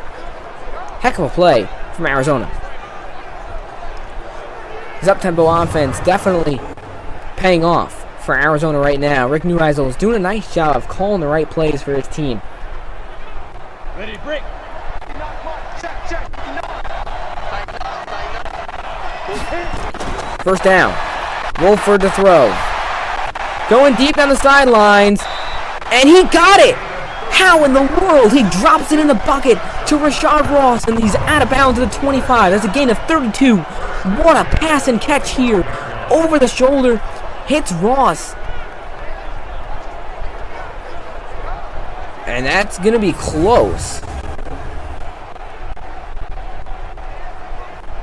Heck of a play from Arizona. His up-tempo offense definitely paying off for Arizona right now. Rick Neuheisel is doing a nice job of calling the right plays for his team. Ready, break. First down. Wolford to throw. Going deep down the sidelines. And he got it! How in the world? He drops it in the bucket to Rashad Ross, and he's out of bounds at the 25. That's a gain of 32. What a pass and catch here. Over the shoulder, hits Ross. And that's going to be close.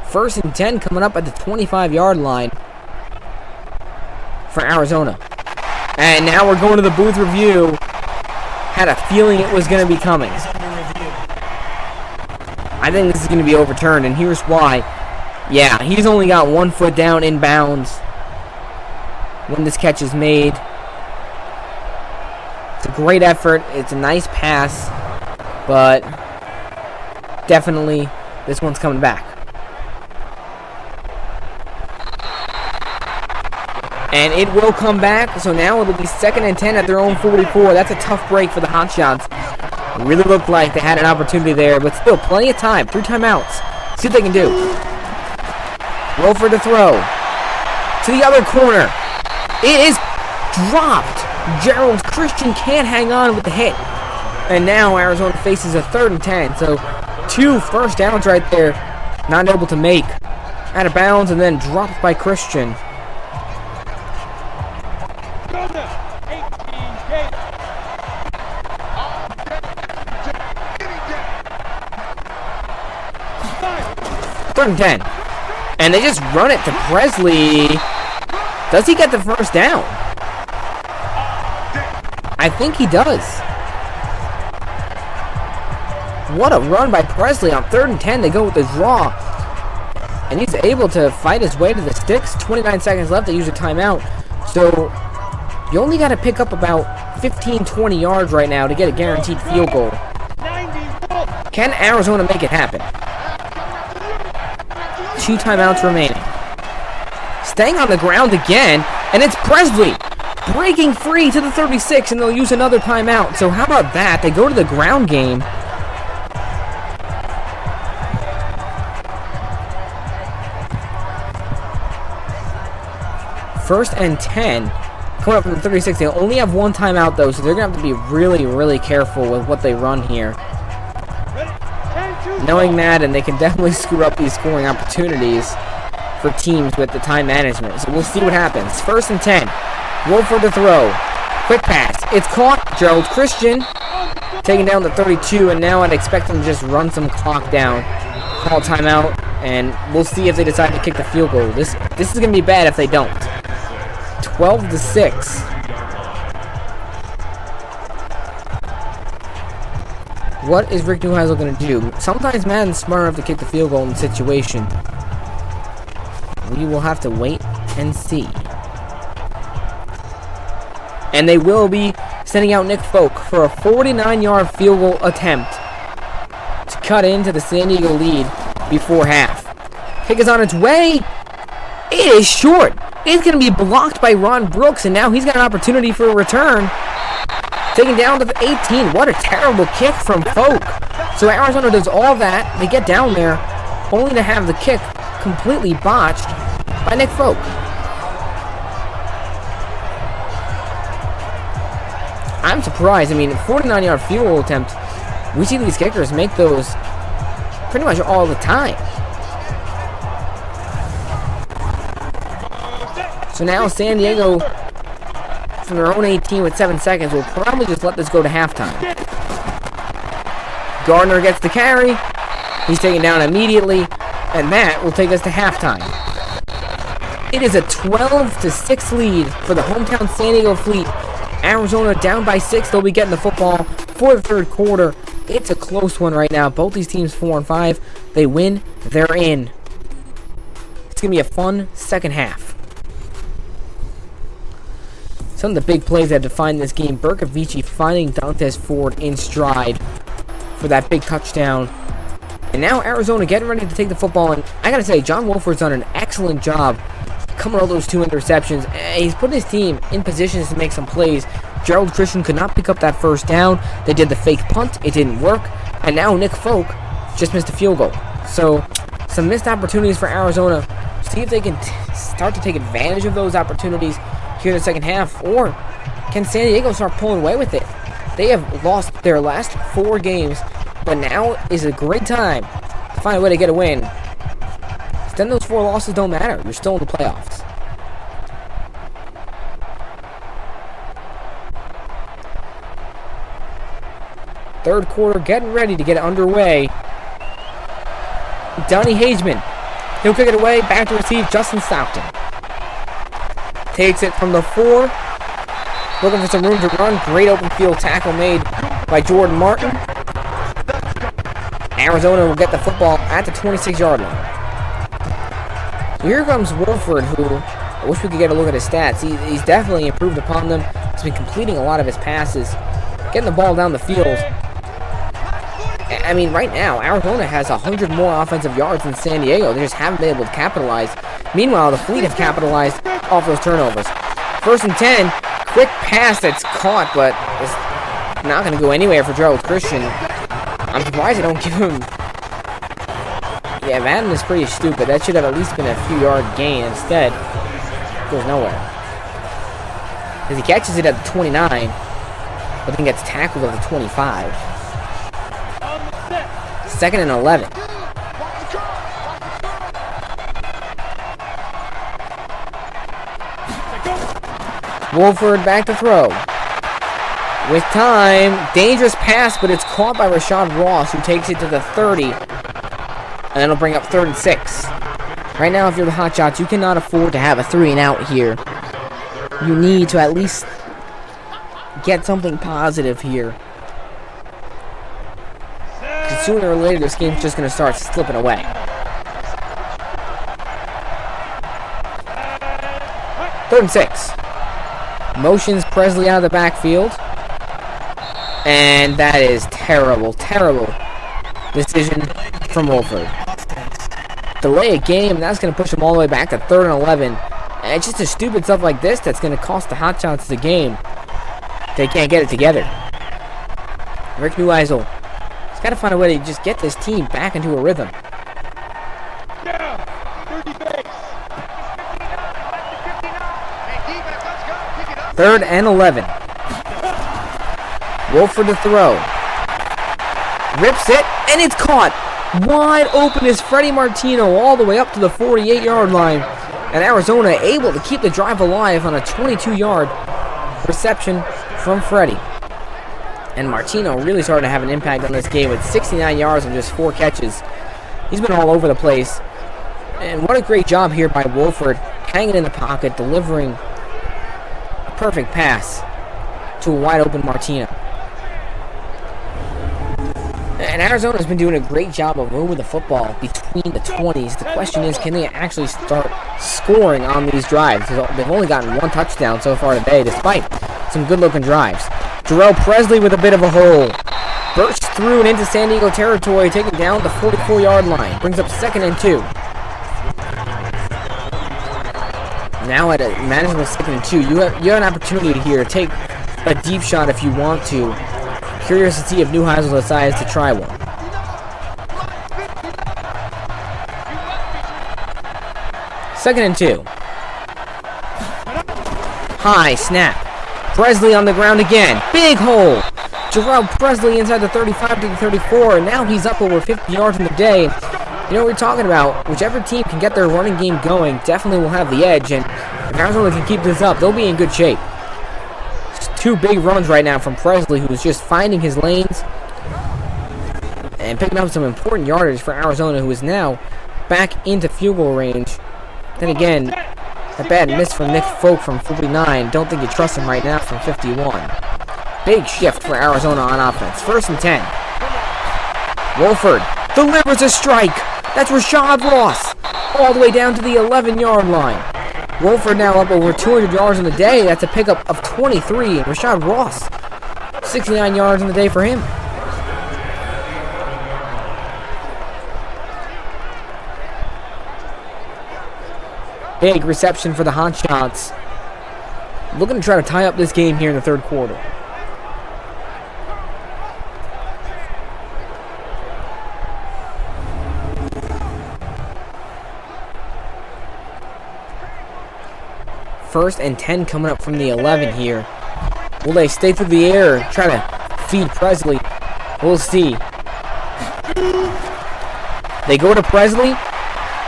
1st and 10 coming up at the 25-yard line for Arizona. And now we're going to the booth review. Had a feeling it was going to be coming. I think this is going to be overturned, and here's why. Yeah, he's only got 1 foot down in bounds when this catch is made. It's a great effort. It's a nice pass, but definitely this one's coming back. And it will come back, so now it'll be 2nd and 10 at their own 44. That's a tough break for the Hotshots. It really looked like they had an opportunity there, but still plenty of time. 3 timeouts. See what they can do. Wolford to throw. To the other corner. It is dropped. Gerald Christian can't hang on with the hit. And now Arizona faces a 3rd and 10. So 2 first downs right there. Not able to make. Out of bounds and then dropped by Christian. Third and 10. And they just run it to Presley. Does he get the first down? I think he does. What a run by Presley on 3rd and 10. They go with the draw. And he's able to fight his way to the sticks. 29 seconds left. They use a timeout. So you only got to pick up about 15, 20 yards right now to get a guaranteed field goal. Can Arizona make it happen? 2 timeouts remaining. Staying on the ground again, and it's Presley breaking free to the 36, and they'll use another timeout. So how about that? They go to the ground game. First and 10. Coming up from the 36. They only have 1 timeout, though, so they're going to have to be really, really careful with what they run here. Knowing that, and they can definitely screw up these scoring opportunities for teams with the time management. So we'll see what happens. 1st and 10. Wolford to throw. Quick pass. It's caught. Gerald Christian taking down the 32, and now I'd expect them to just run some clock down. Call timeout, and we'll see if they decide to kick the field goal. This is going to be bad if they don't. 12-6. What is Rick Neuheisel going to do? Sometimes Madden's smart enough to kick the field goal in the situation. We will have to wait and see. And they will be sending out Nick Folk for a 49-yard field goal attempt to cut into the San Diego lead before half. Kick is on its way. It is short. It's going to be blocked by Ron Brooks, and now he's got an opportunity for a return. Taken down to the 18. What a terrible kick from Folk. So Arizona does all that. They get down there, only to have the kick completely botched by Nick Folk. I'm surprised. I mean, 49-yard field goal attempt. We see these kickers make those pretty much all the time. So now San Diego, from their own 18 with 7 seconds, will probably just let this go to halftime. Gardner gets the carry. He's taken down immediately, and that will take us to halftime. It is a 12-6 lead for the hometown San Diego Fleet. Arizona down by 6. They'll be getting the football for the 3rd quarter. It's a close one right now. Both these teams 4-5. They win, they're in. It's going to be a fun second half. Some of the big plays that define this game. Berkovici finding Dantes Ford in stride for that big touchdown. And now Arizona getting ready to take the football. And I got to say, John Wolford's done an excellent job coming all those 2 interceptions. He's put his team in positions to make some plays. Gerald Christian could not pick up that first down. They did the fake punt. It didn't work. And now Nick Folk just missed a field goal. So some missed opportunities for Arizona. See if they can start to take advantage of those opportunities here in the second half, or can San Diego start pulling away with it? They have lost their last 4 games But now is a great time to find a way to get a win. Then those 4 losses don't matter. You're still in the playoffs. Third quarter getting ready to get underway. Donnie Hageman. He'll kick it away. Back to receive. Justin Stockton. Takes it from the 4. Looking for some room to run. Great open field tackle made by Jordan Martin. Arizona will get the football at the 26-yard line. So here comes Wolford, who I wish we could get a look at his stats. He's definitely improved upon them. He's been completing a lot of his passes, getting the ball down the field. I mean, right now, Arizona has 100 more offensive yards than San Diego. They just haven't been able to capitalize. Meanwhile, the Fleet have capitalized off those turnovers. 1st and 10, quick pass that's caught, but it's not going to go anywhere for Gerald Christian. I'm surprised they don't give him... Yeah, Madden is pretty stupid. That should have at least been a few yard gain. Instead, it goes nowhere. As he catches it at the 29, but then gets tackled at the 25. 2nd and 11. Wolford back to throw. With time, dangerous pass, but it's caught by Rashad Ross, who takes it to the 30. And then it'll bring up 3rd and 6. Right now, if you're the Hotshots, you cannot afford to have a 3 and out here. You need to at least get something positive here. Because sooner or later, this game's just going to start slipping away. 3rd and 6. Motions Presley out of the backfield. And that is terrible, terrible decision from Wolford. Delay a game, and that's going to push them all the way back to 3rd and 11. And it's just a stupid stuff like this that's going to cost the Hotshots the game. They can't get it together. Rick Neueisel has got to find a way to just get this team back into a rhythm. 3rd and 11. Wolford to throw. Rips it, and it's caught. Wide open is Freddie Martino all the way up to the 48-yard line. And Arizona able to keep the drive alive on a 22-yard reception from Freddie. And Martino really started to have an impact on this game with 69 yards and just 4 catches. He's been all over the place. And what a great job here by Wolford, hanging in the pocket, delivering a perfect pass to a wide open Martino. And Arizona's been doing a great job of moving the football between the 20s. The question is, can they actually start scoring on these drives? They've only gotten 1 touchdown so far today, despite some good-looking drives. Jarrell Presley with a bit of a hole. Bursts through and into San Diego territory, taking down the 44-yard line. Brings up 2nd and 2. Now at a manageable 2nd and 2, you have an opportunity here to take a deep shot if you want to. Curious to see if Neuheisel decides to try one. Second and 2. High snap. Presley on the ground again. Big hole. Jarrell Presley inside the 35 to the 34, and now he's up over 50 yards in the day. You know what we're talking about? Whichever team can get their running game going definitely will have the edge, and if Arizona can keep this up, they'll be in good shape. Just 2 big runs right now from Presley, who is just finding his lanes and picking up some important yardage for Arizona, who is now back into field goal range. Then again, a bad miss from Nick Folk from 49. Don't think you trust him right now from 51. Big shift for Arizona on offense. 1st and 10. Wolford delivers a strike. That's Rashad Ross. All the way down to the 11-yard line. Wolford now up over 200 yards in the day. That's a pickup of 23. And Rashad Ross, 69 yards in the day for him. Big reception for the Hotshots. Looking to try to tie up this game here in the 3rd quarter. First and 10 coming up from the 11 here. Will they stay through the air, try to feed Presley? We'll see. They go to Presley,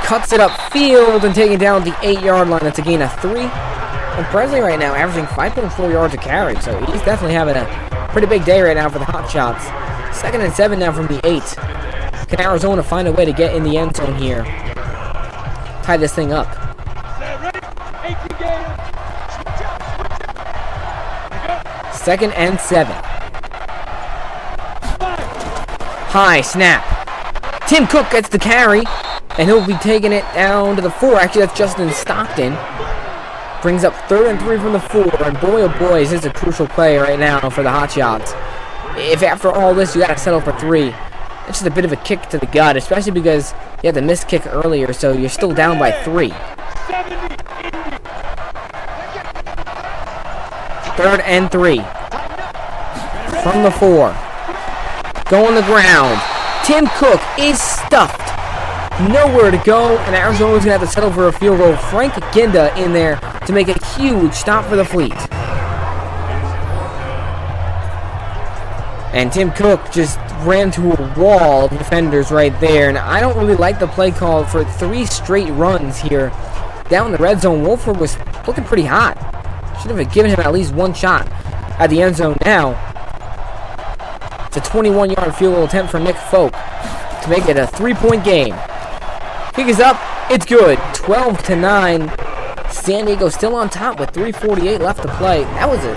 cuts it upfield and taking down the 8-yard line. That's a gain of 3. And Presley right now averaging 5.4 yards a carry, so he's definitely having a pretty big day right now for the Hotshots. 2nd and 7 now from the 8. Can Arizona find a way to get in the end zone here? Tie this thing up. 2nd and 7. High snap. Tim Cook gets the carry, and he'll be taking it down to the 4. Actually, that's Justin Stockton. Brings up 3rd and 3 from the 4, and boy, oh boy, is this a crucial play right now for the Hotshots. If after all this you got to settle for 3, it's just a bit of a kick to the gut, especially because you had the missed kick earlier, so you're still down by 3. 3rd and 3 from the 4. Go on the ground. Tim Cook is stuffed. Nowhere to go, and Arizona's going to have to settle for a field goal. Frank Ginda in there to make a huge stop for the Fleet. And Tim Cook just ran to a wall of defenders right there, and I don't really like the play call for 3 straight runs here. Down the red zone, Wolford was looking pretty hot. Should have given him at least 1 shot at the end zone now. It's a 21-yard field goal attempt for Nick Folk to make it a 3-point game. Kick is up. It's good. 12-9. San Diego still on top with 3:48 left to play. That was a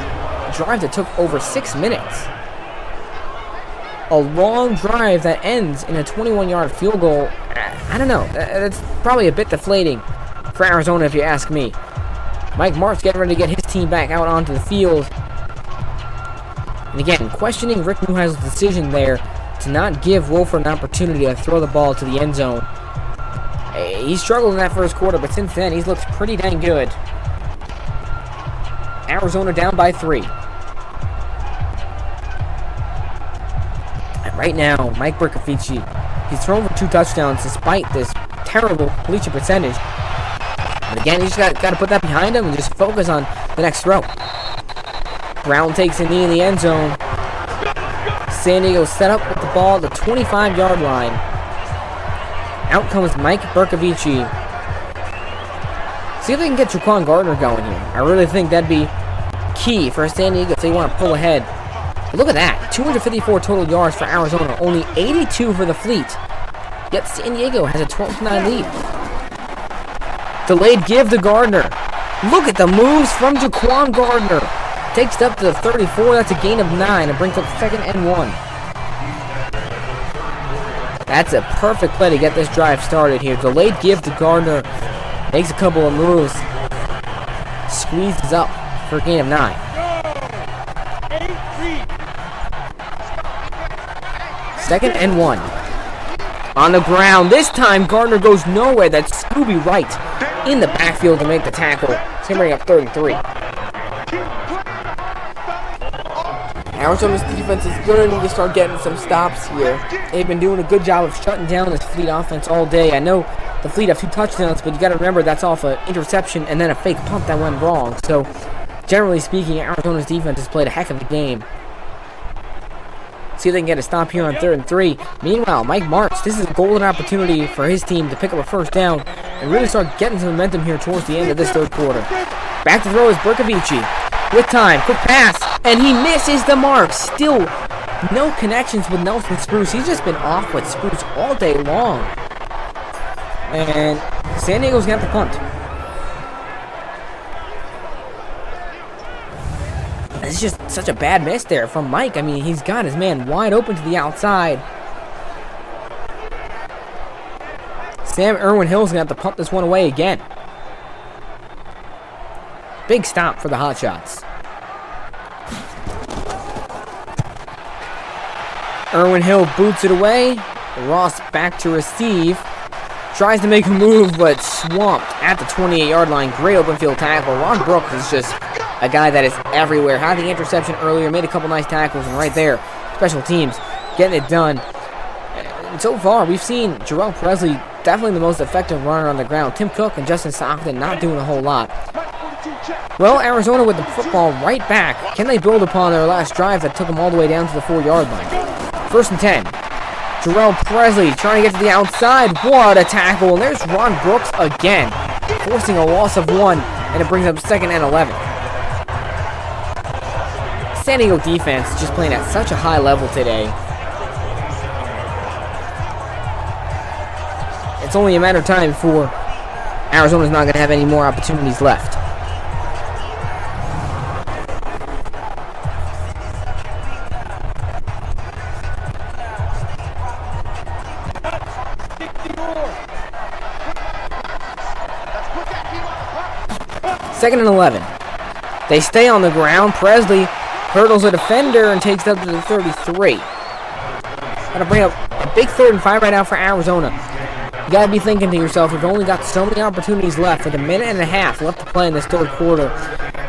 drive that took over 6 minutes. A long drive that ends in a 21-yard field goal. I don't know. That's probably a bit deflating for Arizona if you ask me. Mike Martz getting ready to get his team back out onto the field. And again, questioning Rick Neuheis's decision there to not give Wolford an opportunity to throw the ball to the end zone. He struggled in that first quarter, but since then, he's looked pretty dang good. Arizona down by 3. And right now, Mike Bercovici, he's thrown for 2 touchdowns despite this terrible completion percentage. But again, you just got to put that behind him and just focus on the next throw. Brown takes a knee in the end zone. San Diego set up with the ball at the 25-yard line. Out comes Mike Bercovici. See if they can get Jaquan Gardner going here. I really think that'd be key for San Diego if they want to pull ahead. But look at that. 254 total yards for Arizona. Only 82 for the Fleet. Yet San Diego has a 12-9 lead. Delayed give to Gardner. Look at the moves from Jaquan Gardner. Takes it up to the 34. That's a gain of 9. And brings up 2nd and 1. That's a perfect play to get this drive started here. Delayed give to Gardner. Makes a couple of moves. Squeezes up for a gain of 9. 2nd and 1. On the ground. This time Gardner goes nowhere. That's Scooby Wright in the backfield to make the tackle. It's going to bring up 3rd and 3. Arizona's defense is going to need to start getting some stops here. They've been doing a good job of shutting down this Fleet offense all day. I know the Fleet have 2 touchdowns, but you got to remember that's off an interception and then a fake punt that went wrong. So, generally speaking, Arizona's defense has played a heck of a game. See if they can get a stop here on 3rd and 3. Meanwhile, Mike Martz, this is a golden opportunity for his team to pick up a 1st down and really start getting some momentum here towards the end of this 3rd quarter. Back to throw is Bercovici. With time, quick pass, and he misses the mark. Still, no connections with Nelson Spruce. He's just been off with Spruce all day long. And San Diego's going to have to punt. It's just such a bad miss there from Mike. I mean, he's got his man wide open to the outside. Sam Irwin-Hill's going to have to punt this one away again. Big stop for the Hotshots. Irwin-Hill boots it away. Ross back to receive. Tries to make a move, but swamped at the 28-yard line. Great open field tackle. Ron Brooks is just a guy that is everywhere. Had the interception earlier, made a couple nice tackles, and right there, special teams getting it done. And so far, we've seen Jarrell Presley definitely the most effective runner on the ground. Tim Cook and Justin Stockton not doing a whole lot. Well, Arizona with the football right back. Can they build upon their last drive that took them all the way down to the 4-yard line? 1st and 10. Jarrell Presley trying to get to the outside. What a tackle. And there's Ron Brooks again, forcing a loss of 1, and it brings up 2nd and 11. San Diego defense is just playing at such a high level today. It's only a matter of time before Arizona's not going to have any more opportunities left. Second and 11. They stay on the ground. Presley hurdles a defender and takes it up to the 33. That'll bring up a big 3rd and 5 right now for Arizona. You gotta be thinking to yourself, we've only got so many opportunities left with a minute and a half left to play in this 3rd quarter.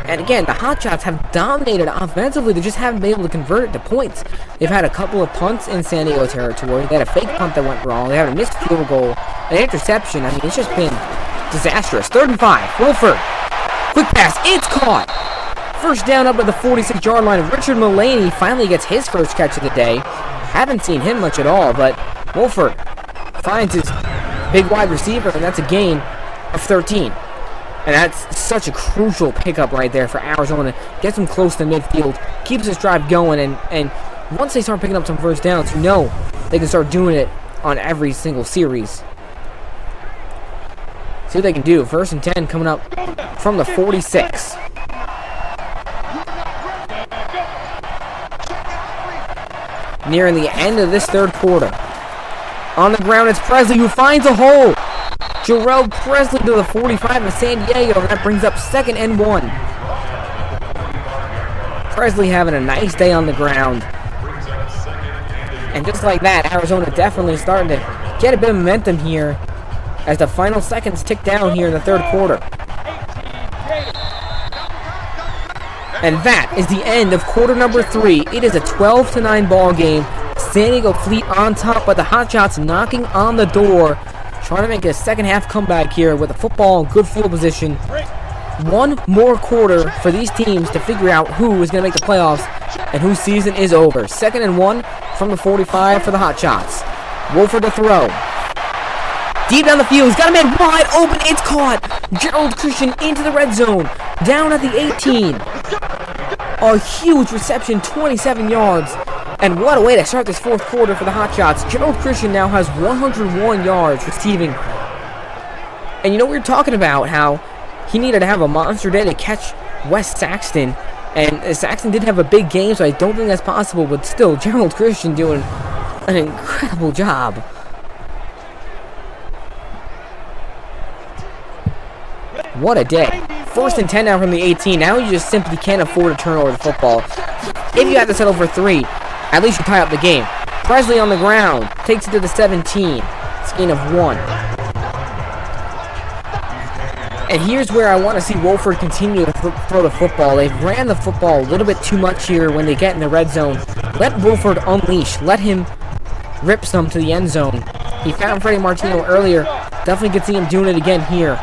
And again, the Hotshots have dominated offensively. They just haven't been able to convert it to points. They've had a couple of punts in San Diego territory. They had a fake punt that went wrong. They had a missed field goal, an interception. I mean, it's just been disastrous. 3rd and 5. Wolford. Quick pass. It's caught. First down up at the 46-yard line. Richard Mullaney finally gets his first catch of the day. Haven't seen him much at all, but Wolford finds his big wide receiver, and that's a gain of 13. And that's such a crucial pickup right there for Arizona. Gets them close to midfield, keeps this drive going, and once they start picking up some first downs, you know they can start doing it on every single series. See what they can do. 1st and 10 coming up from the 46. Nearing the end of this 3rd quarter. On the ground, it's Presley who finds a hole. Jarrell Presley to the 45 of San Diego, and that brings up 2nd and 1. Presley having a nice day on the ground. And just like that, Arizona definitely starting to get a bit of momentum here as the final seconds tick down here in the 3rd quarter. And that is the end of quarter number 3. It is a 12-9 ball game. San Diego Fleet on top, but the Hotshots knocking on the door, trying to make a second half comeback here with the football in good field position. One more quarter for these teams to figure out who is going to make the playoffs and whose season is over. 2nd and 1 from the 45 for the Hotshots. Wolford to throw. Deep down the field, he's got a man wide open, it's caught! Gerald Christian into the red zone, down at the 18. A huge reception, 27 yards. And what a way to start this 4th quarter for the Hotshots. Gerald Christian now has 101 yards receiving. And you know, we were talking about how he needed to have a monster day to catch West Saxton. And Saxton did have a big game, so I don't think that's possible. But still, Gerald Christian doing an incredible job. What a day. 1st and 10 now from the 18. Now you just simply can't afford to turn over the football. If you have to settle for 3, at least you tie up the game. Presley on the ground. Takes it to the 17. It's a gain of 1. And here's where I want to see Wolford continue to throw the football. They've ran the football a little bit too much here when they get in the red zone. Let Wolford unleash. Let him rip some to the end zone. He found Freddie Martino earlier. Definitely could see him doing it again here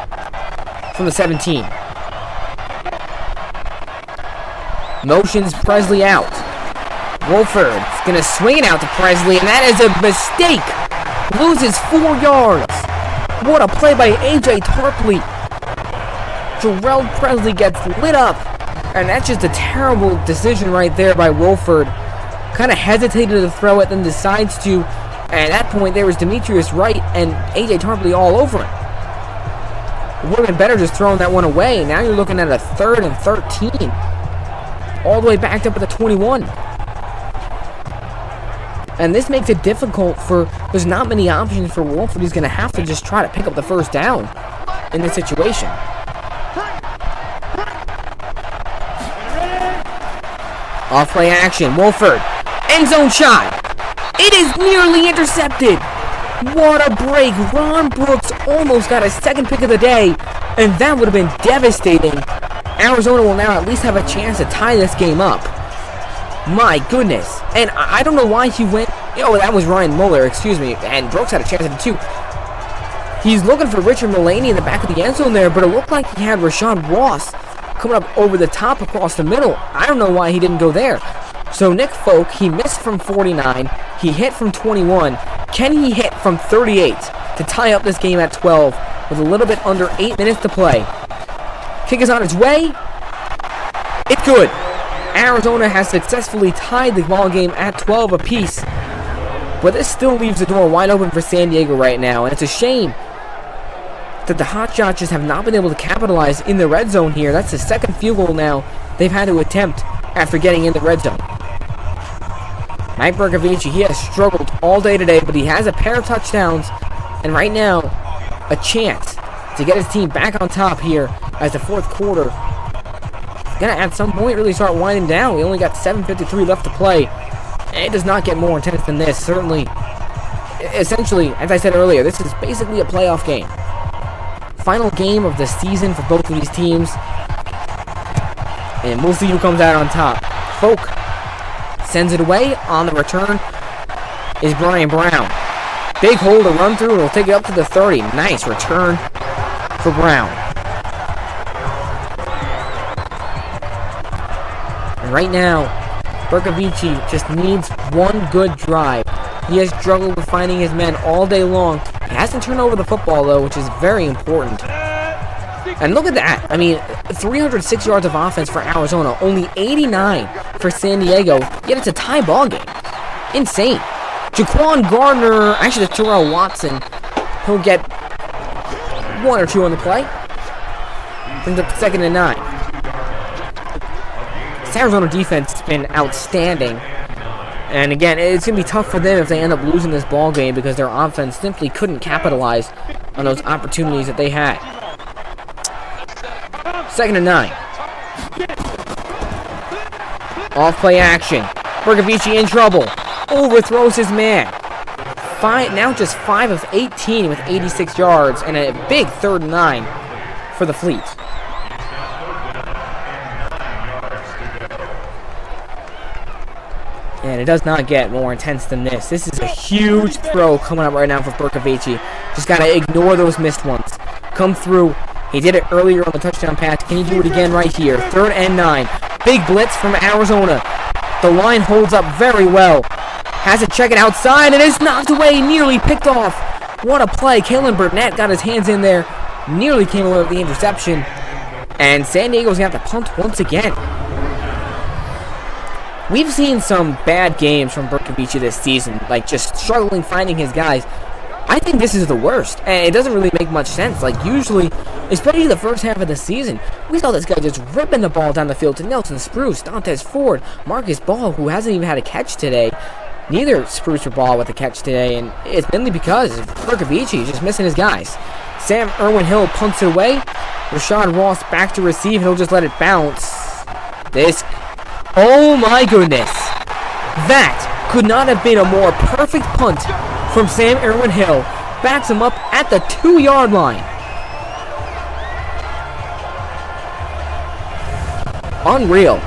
from the 17. Motions Presley out. Wolford's going to swing it out to Presley, and that is a mistake. Loses 4 yards. What a play by A.J. Tarpley. Jarrell Presley gets lit up, and that's just a terrible decision right there by Wolford. Kind of hesitated to throw it, then decides to. And at that point, there was Demetrius Wright and A.J. Tarpley all over it. It would have been better just throwing that one away. Now you're looking at a 3rd and 13. All the way backed up at the 21. And this makes it difficult for, there's not many options for Wolford. He's going to have to just try to pick up the first down in this situation. Off play action, Wolford. End zone shot. It is nearly intercepted. What a break. Ron Brooks almost got his 2nd pick of the day, and that would have been devastating. Arizona will now at least have a chance to tie this game up. My goodness. And I don't know why he went. Oh, that was Ryan Muller, excuse me. And Brooks had a chance at it too. He's looking for Richard Mullaney in the back of the end zone there, but it looked like he had Rashawn Ross coming up over the top across the middle. I don't know why he didn't go there. So Nick Folk, he missed from 49. He hit from 21. Can he hit from 38 to tie up this game at 12 with a little bit under 8 minutes to play? Kick is on its way. It's good. Arizona has successfully tied the ball game at 12 apiece. But this still leaves the door wide open for San Diego right now. And it's a shame that the Hotshots just have not been able to capitalize in the red zone here. That's the second field goal now they've had to attempt after getting in the red zone. Mike Bercovici, he has struggled all day today, but he has a pair of touchdowns. And right now, a chance to get his team back on top here as the fourth quarter gonna at some point really start winding down. We only got 7:53 left to play. It does not get more intense than this. Certainly, essentially, as I said earlier, this is basically a playoff game. Final game of the season for both of these teams. And we'll see who comes out on top. Folk sends it away. On the return is Brian Brown. Big hole to run through, and he'll take it up to the 30. Nice return for Brown. And right now, Bercovici just needs one good drive. He has struggled with finding his men all day long. He hasn't turned over the football, though, which is very important. And look at that. I mean, 306 yards of offense for Arizona, only 89 for San Diego, yet it's a tie ball game. Insane. Jaquan Gardner, actually Terrell Watson, he'll get 1 or 2 on the play. Brings up 2nd and 9. This Arizona defense has been outstanding. And again, it's going to be tough for them if they end up losing this ball game because their offense simply couldn't capitalize on those opportunities that they had. 2nd and 9. Off play action. Bercovici in trouble. Overthrows his man. Now just 5 of 18 with 86 yards and a big 3rd and 9 for the Fleet. And it does not get more intense than this. This is a huge throw coming up right now for Bercovici. Just got to ignore those missed ones. Come through. He did it earlier on the touchdown pass. Can he do it again right here? 3rd and 9. Big blitz from Arizona. The line holds up very well. Has to check it outside, and it's knocked away. Nearly picked off. What a play. Kalen Burnett got his hands in there. Nearly came away with the interception. And San Diego's going to have to punt once again. We've seen some bad games from Bercovici this season, like just struggling finding his guys. I think this is the worst, and it doesn't really make much sense. Like usually, especially the first half of the season, we saw this guy just ripping the ball down the field to Nelson Spruce, Dantes Ford, Marcus Ball, who hasn't even had a catch today. Neither Spruce or Ball with a catch today, and it's mainly because Bercovici is just missing his guys. Sam Irwin-Hill punts it away. Rashad Ross back to receive. He'll just let it bounce. Oh my goodness. That could not have been a more perfect punt from Sam Irwin-Hill. Backs him up at the 2-yard line. Unreal.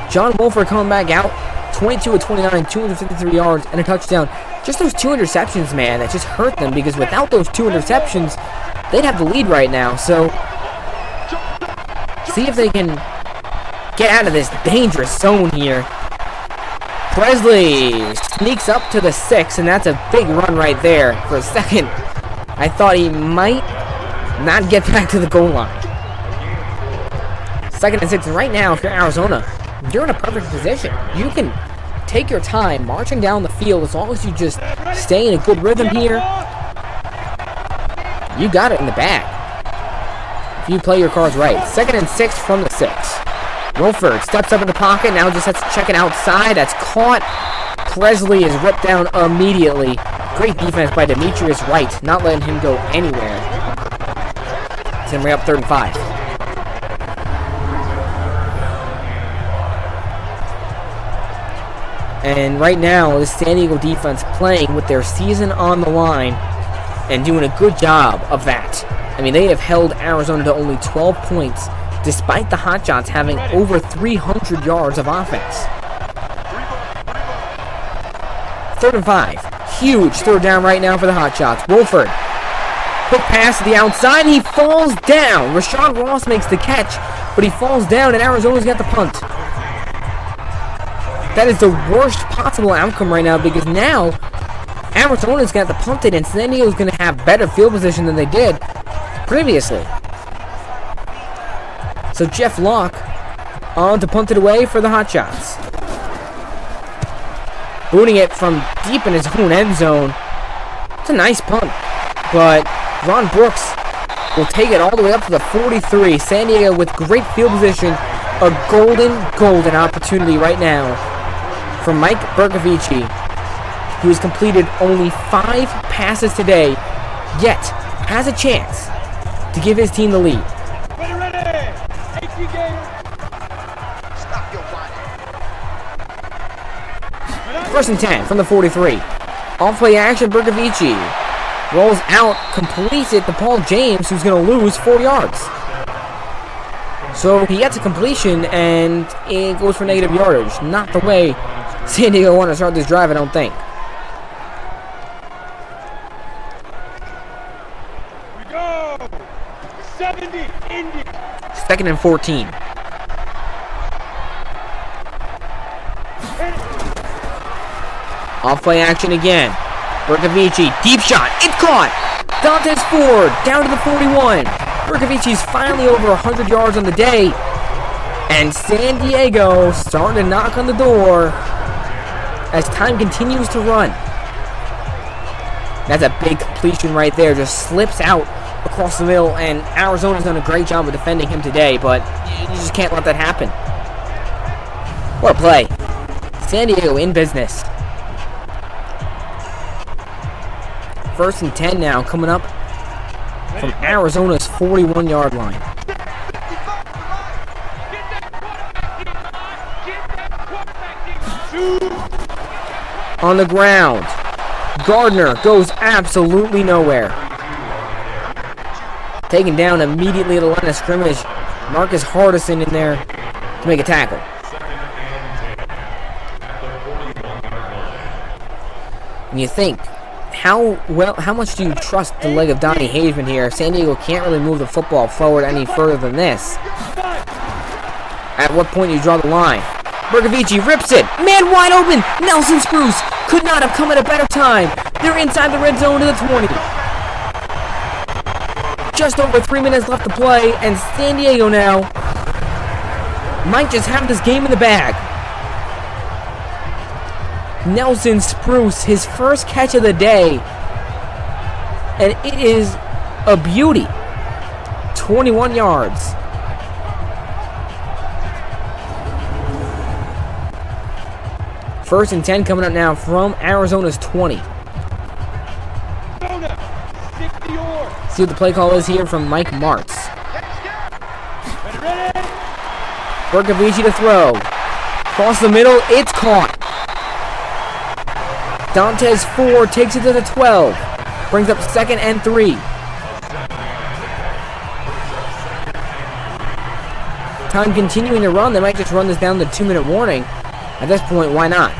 John Wolford coming back out. 22 of 29, 253 yards, and a touchdown. Just those 2 interceptions, man, that just hurt them because without those 2 interceptions, they'd have the lead right now. So, see if they can get out of this dangerous zone here. Presley sneaks up to the 6, and that's a big run right there. For a second, I thought he might not get back to the goal line. 2nd and 6, and right now, if you're Arizona, you're in a perfect position. You can take your time marching down the field as long as you just stay in a good rhythm here. You got it in the bag if you play your cards right. 2nd and 6 from the 6. Wolford steps up in the pocket, now just has to check it outside. That's caught. Presley is ripped down immediately. Great defense by Demetrius Wright, not letting him go anywhere. It's him right up 3rd and 5. And right now, the San Diego defense playing with their season on the line and doing a good job of that. I mean, they have held Arizona to only 12 points despite the Hotshots having over 300 yards of offense. 3rd and 5. Huge 3rd down right now for the Hotshots. Wolford. Quick pass to the outside. He falls down. Rashad Ross makes the catch, but he falls down, and Arizona's got the punt. That is the worst possible outcome right now because now Arizona's going to have to punt it, and San Diego's going to have better field position than they did previously. So Jeff Locke on to punt it away for the Hotshots. Booting it from deep in his own end zone. It's a nice punt, but Ron Brooks will take it all the way up to the 43. San Diego with great field position. A golden opportunity right now for Mike Bercovici, who has completed only 5 passes today, yet has a chance to give his team the lead. Ready. First and 10 from the 43. Off play action, Bercovici rolls out, completes it to Paul James, who's going to lose 4 yards. So he gets a completion, and it goes for negative yardage. Not the way San Diego want to start this drive, I don't think. We go. 70 Indy. Second and 14. Off play action again. Bercovici, deep shot, it's caught! Dantes Ford, down to the 41. Bercovici's finally over 100 yards on the day. And San Diego starting to knock on the door as time continues to run. That's a big completion right there. Just slips out across the middle, and Arizona's done a great job of defending him today, but you just can't let that happen. What a play. San Diego in business. First and 10 now, coming up from Arizona's 41-yard line. On the ground, Gardner goes absolutely nowhere. Taken down immediately at the line of scrimmage. Marcus Hardison in there to make a tackle. And you think, how much do you trust the leg of Donnie Hageman here? San Diego can't really move the football forward any further than this. At what point do you draw the line? Bercovici rips it. Man wide open. Nelson Spruce could not have come at a better time. They're inside the red zone to the 20. Just over 3 minutes left to play, and San Diego now might just have this game in the bag. Nelson Spruce, his first catch of the day, and it is a beauty. 21 yards. First and 10 coming up now from Arizona's 20. See what the play call is here from Mike Martz. Bercovici to throw. Across the middle, it's caught. Dantes Ford takes it to the 12. Brings up 2nd and 3. Time continuing to run. They might just run this down the 2-minute warning. At this point, why not?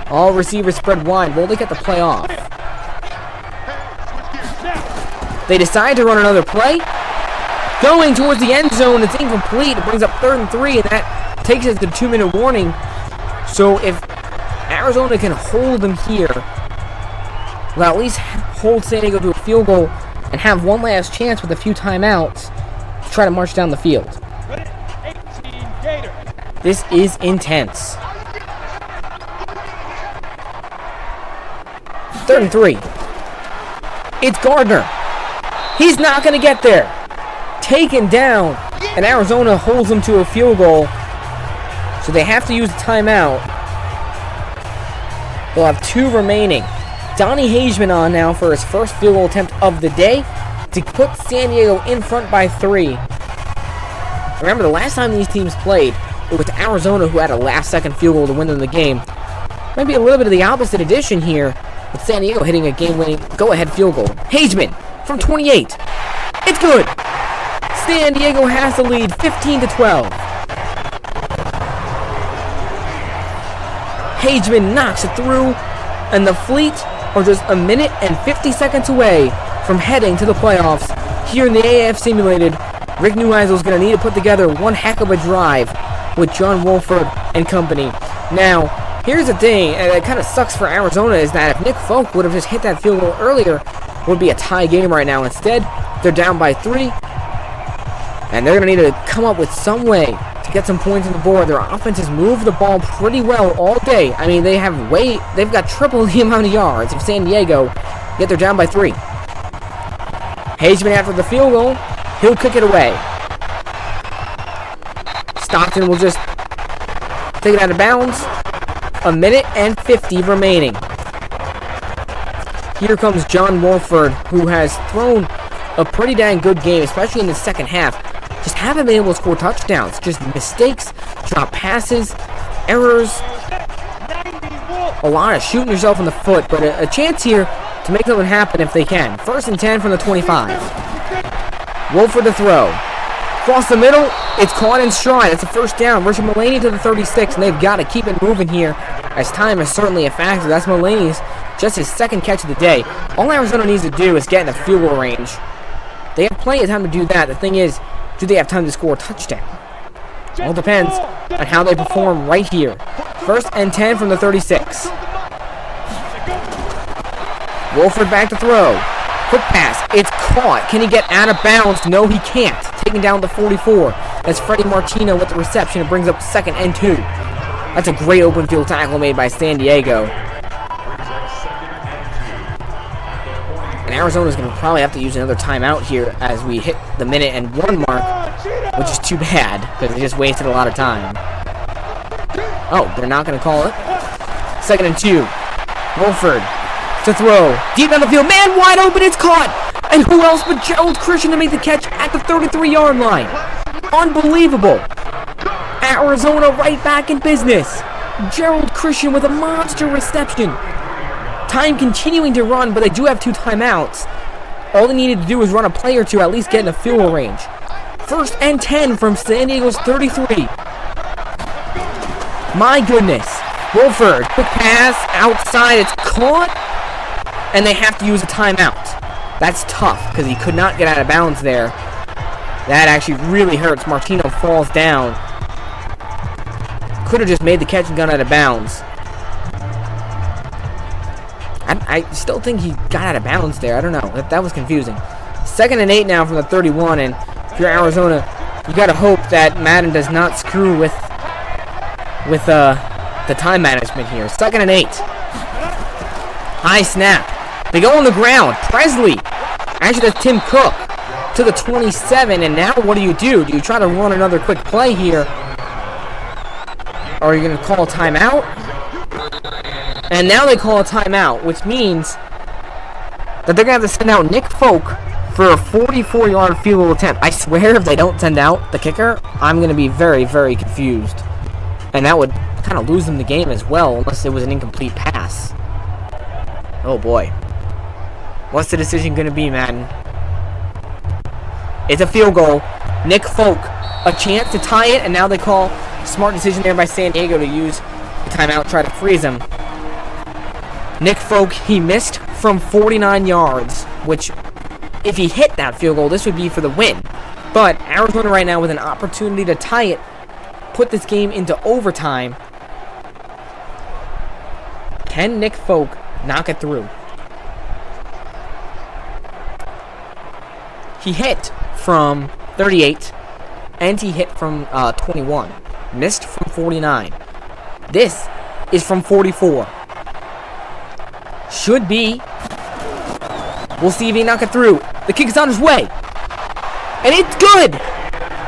All receivers spread wide. Will they get the play off? They decide to run another play. Going towards the end zone. It's incomplete. It brings up 3rd and 3, and that takes us to 2-minute warning. So if Arizona can hold them here, well, at least hold San Diego to a field goal and have one last chance with a few timeouts to try to march down the field. This is intense. 3rd and 3. It's Gardner. He's not going to get there. Taken down, and Arizona holds him to a field goal. So they have to use a timeout. They'll have 2 remaining. Donnie Hageman on now for his first field goal attempt of the day to put San Diego in front by 3. Remember, the last time these teams played, it was Arizona who had a last-second field goal to win them the game. Maybe a little bit of the opposite addition here, with San Diego hitting a game-winning go-ahead field goal. Hageman from 28. It's good. San Diego has the lead, 15-12. Hageman knocks it through, and the Fleet are just a minute and 50 seconds away from heading to the playoffs here in the AAF Simulated. Rick Neuheisel is going to need to put together one heck of a drive with John Wolford and company. Now, Here's the thing, and it kind of sucks for Arizona, is that if Nick Folk would have just hit that field goal earlier, it would be a tie game right now. Instead, they're down by 3, and they're going to need to come up with some way to get some points on the board. Their offense has moved the ball pretty well all day. I mean, they've got triple the amount of yards of San Diego, yet they're down by 3. Hageman after the field goal, he'll kick it away. Stockton will just take it out of bounds. 1:50 remaining. Here comes John Wolford, who has thrown a pretty dang good game, especially in the second half. Just haven't been able to score touchdowns. Just mistakes, drop passes, errors. A lot of shooting yourself in the foot, but a chance here to make something happen if they can. 1st and 10 from the 25. Wolford to throw. Across the middle, it's caught in stride. It's a first down. Richard Mullaney to the 36, and they've got to keep it moving here, as time is certainly a factor. That's Mullaney's just his 2nd catch of the day. All Arizona needs to do is get in the field goal range. They have plenty of time to do that. The thing is, do they have time to score a touchdown? All depends on how they perform right here. 1st and 10 from the 36. Wolford back to throw. Quick pass. It's caught. Can he get out of bounds? No, he can't. Taking down the 44. That's Freddie Martino with the reception. It brings up 2nd and 2. That's a great open field tackle made by San Diego. And Arizona's going to probably have to use another timeout here as we hit the 1:01 mark, which is too bad because they just wasted a lot of time. Oh, they're not going to call it. 2nd and 2. Wolford to throw. Deep down the field. Man wide open. It's caught. And who else but Gerald Christian to make the catch at the 33-yard line. Unbelievable. Arizona right back in business. Gerald Christian with a monster reception. Time continuing to run, but they do have 2 timeouts. All they needed to do was run a play or two, at least get in a field goal range. 1st and 10 from San Diego's 33. My goodness. Wolford, quick pass, outside, it's caught. And they have to use a timeout. That's tough, because he could not get out of bounds there. That actually really hurts. Martino falls down. Could have just made the catch and gone out of bounds. I still think he got out of bounds there. I don't know. That was confusing. 2nd and 8 now from the 31, and if you're Arizona, you got to hope that Madden does not screw with the time management here. 2nd and 8. High snap. They go on the ground. Presley. Actually, that's Tim Cook to the 27. And now what do? Do you try to run another quick play here? Or are you going to call a timeout? And now they call a timeout, which means that they're going to have to send out Nick Folk for a 44-yard field goal attempt. I swear if they don't send out the kicker, I'm going to be very, very confused. And that would kind of lose them the game as well, unless it was an incomplete pass. Oh boy. What's the decision going to be, Madden? It's a field goal. Nick Folk, a chance to tie it, and now they call smart decision there by San Diego to use the timeout, try to freeze him. Nick Folk, he missed from 49 yards, which, if he hit that field goal, this would be for the win. But Arizona right now with an opportunity to tie it, put this game into overtime. Can Nick Folk knock it through? He hit from 38, and he hit from 21. Missed from 49. This is from 44. Should be. We'll see if he knock it through. The kick is on his way. And it's good!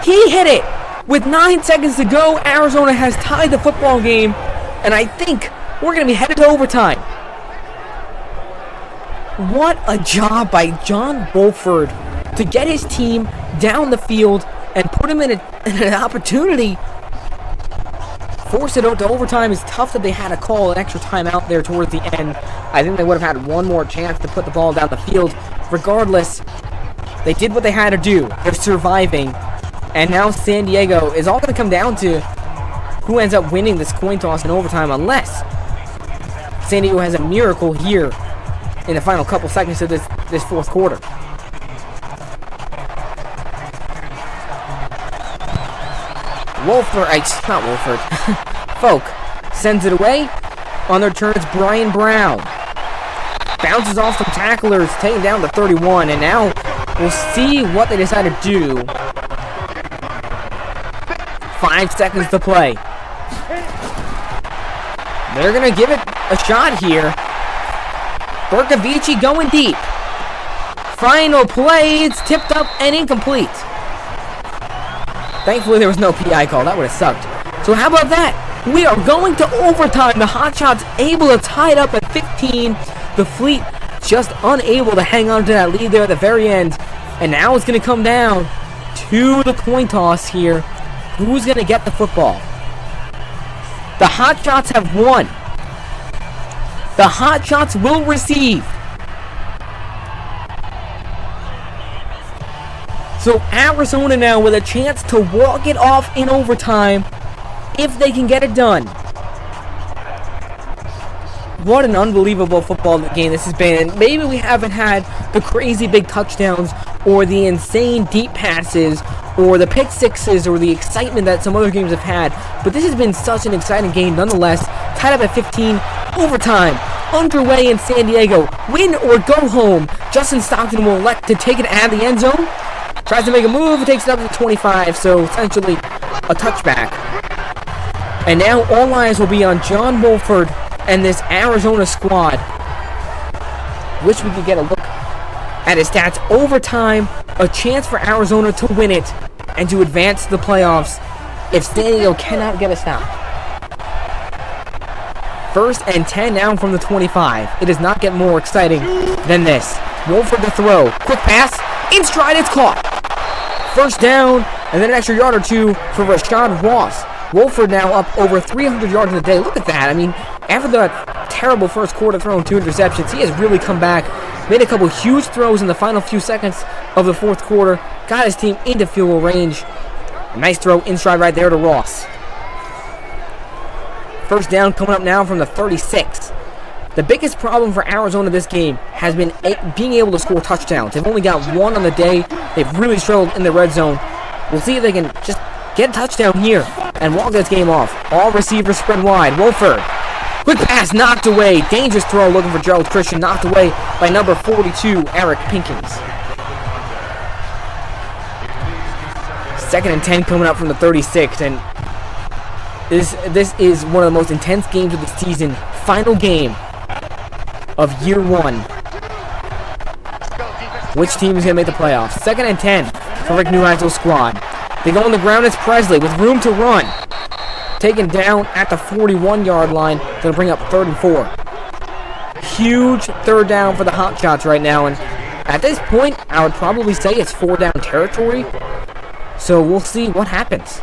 He hit it! With 9 seconds to go, Arizona has tied the football game, and I think we're going to be headed to overtime. What a job by John Wolford to get his team down the field and put him in an opportunity. Force it out to overtime. Is tough that they had to call an extra timeout there towards the end. I think they would have had one more chance to put the ball down the field. Regardless, they did what they had to do. They're surviving. And now San Diego is all going to come down to who ends up winning this coin toss in overtime, unless San Diego has a miracle here in the final couple seconds of this fourth quarter. Folk sends it away. On their turn, it's Brian Brown. Bounces off some tacklers, taking down the 31, and now we'll see what they decide to do. 5 seconds to play. They're going to give it a shot here. Berkovici going deep. Final play, it's tipped up and incomplete. Thankfully, there was no PI call. That would have sucked. So how about that? We are going to overtime. The Hotshots able to tie it up at 15. The Fleet just unable to hang on to that lead there at the very end. And now it's going to come down to the coin toss here. Who's going to get the football? The Hotshots have won. The Hotshots will receive. So Arizona now with a chance to walk it off in overtime if they can get it done. What an unbelievable football game this has been. And maybe we haven't had the crazy big touchdowns or the insane deep passes or the pick sixes or the excitement that some other games have had. But this has been such an exciting game nonetheless. Tied up at 15, overtime, underway in San Diego. Win or go home. Justin Stockton will elect to take it out of the end zone. Tries to make a move, takes it up to 25, so essentially a touchback. And now all eyes will be on John Wolford and this Arizona squad. Wish we could get a look at his stats. Overtime, a chance for Arizona to win it and to advance to the playoffs if San Diego cannot get a stop. 1st and 10 now from the 25. It does not get more exciting than this. Wolford to throw. Quick pass. In stride, it's caught. 1st down, and then an extra yard or 2 for Rashad Ross. Wolford now up over 300 yards in the day. Look at that. I mean, after that terrible first quarter throwing 2 interceptions, he has really come back. Made a couple huge throws in the final few seconds of the 4th quarter. Got his team into field goal range. A nice throw in stride right there to Ross. 1st down coming up now from the 36. The biggest problem for Arizona this game has been being able to score touchdowns. They've only got 1 on the day. They've really struggled in the red zone. We'll see if they can just get a touchdown here and walk this game off. All receivers spread wide. Wolford. Quick pass knocked away. Dangerous throw looking for Gerald Christian. Knocked away by number 42, Eric Pinkins. 2nd and 10 coming up from the 36. And this is one of the most intense games of the season. Final game of year 1. Which team is going to make the playoffs? 2nd and 10 for Rick Neuheisel's squad. They go on the ground as Presley with room to run. Taken down at the 41-yard line. Going to bring up 3rd and 4. Huge 3rd down for the Hotshots right now. And at this point, I would probably say it's 4-down territory. So we'll see what happens.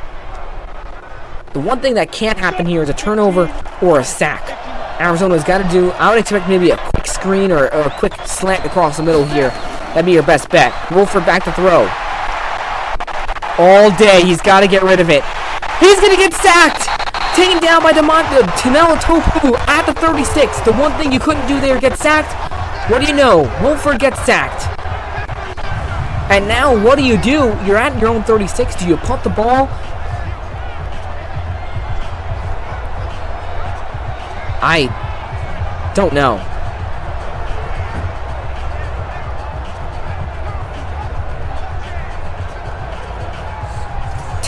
The one thing that can't happen here is a turnover or a sack. Arizona's got to do, I would expect maybe a quick screen or a quick slant across the middle here. That'd be your best bet. Wolford back to throw. All day, he's got to get rid of it. He's going to get sacked! Taken down by Tanela Topu at the 36. The one thing you couldn't do there, get sacked. What do you know? Wolford gets sacked. And now, what do? You're at your own 36. Do you punt the ball? I don't know.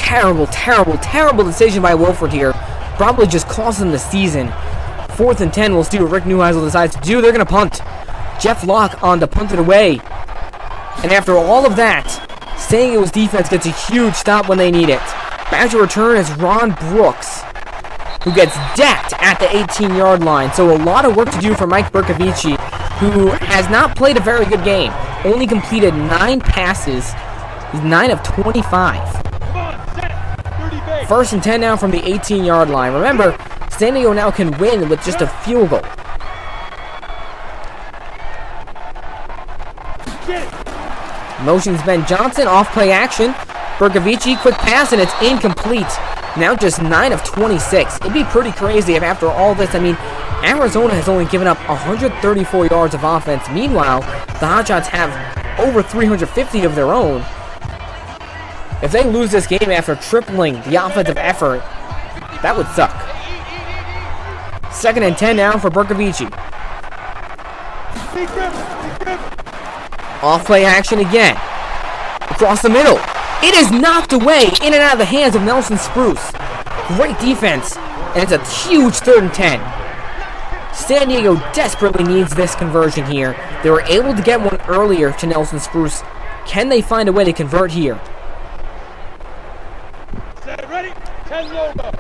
Terrible decision by Wolford here. Probably just cost them the season. 4th and 10, we'll see what Rick Neuheisel decides to do. They're going to punt. Jeff Locke on to punt it away. And after all of that, San Diego's defense gets a huge stop when they need it. Back to return is Ron Brooks, who gets decked at the 18-yard line. So a lot of work to do for Mike Berkovici, who has not played a very good game. Only completed 9 passes. He's 9 of 25. 1st and 10 now from the 18-yard line. Remember, San Diego now can win with just a field goal. Motions Ben Johnson, off play action. Berkovici, quick pass, and it's incomplete. Now just 9 of 26. It'd be pretty crazy if after all this, I mean, Arizona has only given up 134 yards of offense. Meanwhile, the Hotshots have over 350 of their own. If they lose this game after tripling the offensive effort, that would suck. 2nd and 10 now for Berkovici. Off play action again. Across the middle. It is knocked away in and out of the hands of Nelson Spruce. Great defense. And it's a huge 3rd and 10. San Diego desperately needs this conversion here. They were able to get one earlier to Nelson Spruce. Can they find a way to convert here? Ready? 10 logo.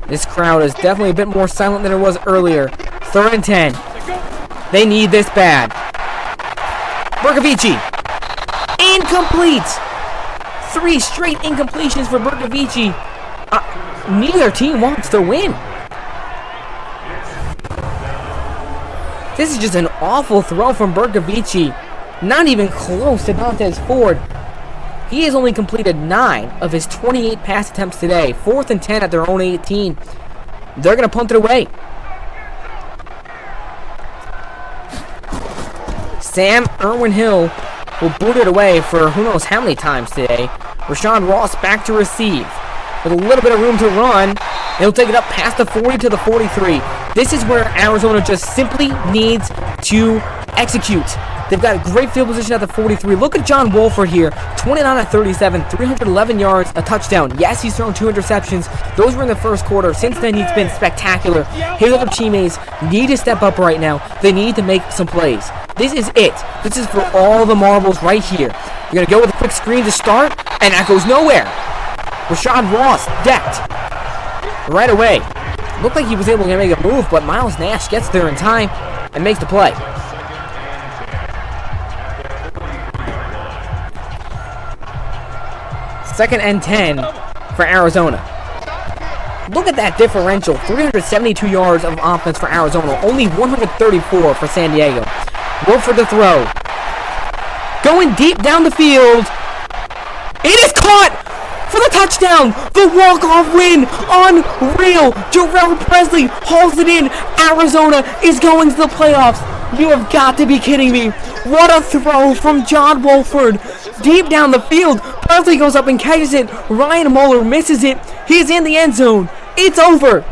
This crowd is definitely a bit more silent than it was earlier. 3rd and 10. They need this bad. Berkovici. Incomplete. 3 straight incompletions for Berkovici. Neither team wants to win. This is just an awful throw from Berkovici. Not even close to Dantes Ford. He has only completed 9 of his 28 pass attempts today. 4th and 10 at their own 18. They're going to punt it away. Sam Irwin-Hill will boot it away for who knows how many times today. Rashawn Ross back to receive. With a little bit of room to run. He'll take it up past the 40 to the 43. This is where Arizona just simply needs to execute. They've got a great field position at the 43. Look at John Wolford here. 29 of 37, 311 yards, a touchdown. Yes, he's thrown 2 interceptions. Those were in the first quarter. Since then, he's been spectacular. His other teammates need to step up right now. They need to make some plays. This is it. This is for all the marbles right here. You're going to go with a quick screen to start, and that goes nowhere. Rashad Ross decked right away. Looked like he was able to make a move, but Miles Nash gets there in time and makes the play. Second and 10 for Arizona. Look at that differential. 372 yards of offense for Arizona. Only 134 for San Diego. Wolford to throw. Going deep down the field. It is caught for the touchdown. The walk-off win. Unreal. Jarrell Presley hauls it in. Arizona is going to the playoffs. You have got to be kidding me. What a throw from John Wolford. Deep down the field. Presley goes up and catches it. Ryan Muller misses it. He's in the end zone. It's over.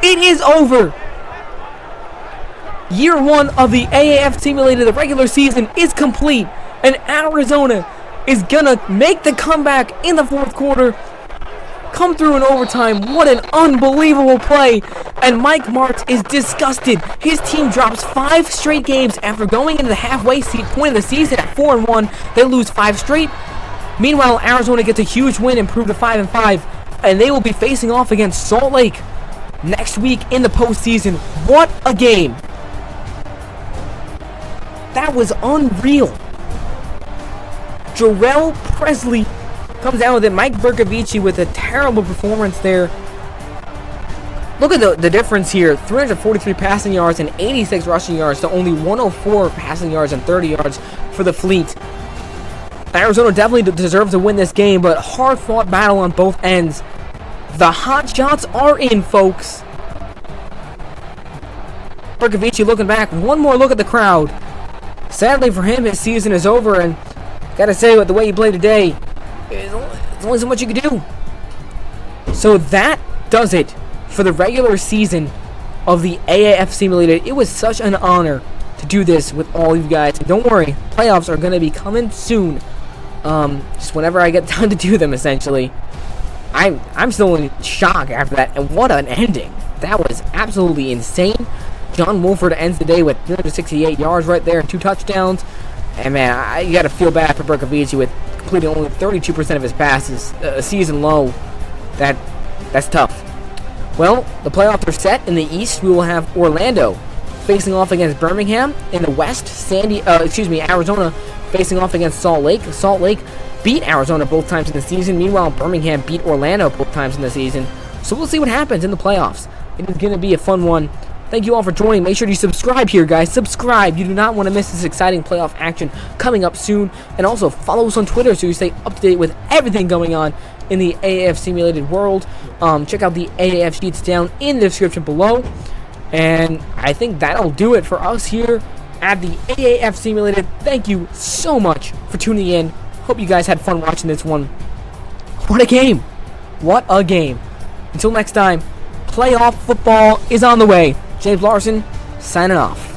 It is over. Year 1 of the AAF Simulated, the regular season, is complete. And Arizona is gonna make the comeback in the 4th quarter. Come through in overtime. What an unbelievable play. And Mike Martz is disgusted. His team drops 5 straight games after going into the halfway point of the season at 4-1. They lose 5 straight. Meanwhile, Arizona gets a huge win, improved to 5-5, and they will be facing off against Salt Lake next week in the postseason. What a game. That was unreal. Jarrell Presley comes down with it. Mike Berkovici with a terrible performance there. Look at the difference here. 343 passing yards and 86 rushing yards to only 104 passing yards and 30 yards for the Fleet. Arizona definitely deserves to win this game, but hard-fought battle on both ends. The Hotshots are in, folks. Berkovici looking back. One more look at the crowd. Sadly for him, his season is over, and gotta say, with the way he played today, there's only so much you can do. So that does it for the regular season of the AAF Simulated. It was such an honor to do this with all of you guys. And don't worry, playoffs are going to be coming soon. Just whenever I get time to do them, essentially. I'm still in shock after that. And what an ending. That was absolutely insane. John Wolford ends the day with 368 yards right there and 2 touchdowns. And man, you got to feel bad for Berkovici with completing only 32% of his passes, a season low. That's tough. Well, the playoffs are set. In the East, we will have Orlando facing off against Birmingham. In the West, Arizona facing off against Salt Lake. Salt Lake beat Arizona both times in the season. Meanwhile, Birmingham beat Orlando both times in the season. So we'll see what happens in the playoffs. It is going to be a fun one. Thank you all for joining. Make sure you subscribe here, guys. Subscribe. You do not want to miss this exciting playoff action coming up soon. And also follow us on Twitter so you stay up to date with everything going on in the AAF Simulated world. Check out the AAF sheets down in the description below. And I think that'll do it for us here at the AAF Simulated. Thank you so much for tuning in. Hope you guys had fun watching this one. What a game. What a game. Until next time, play playoff football is on the way. James Larson, signing off.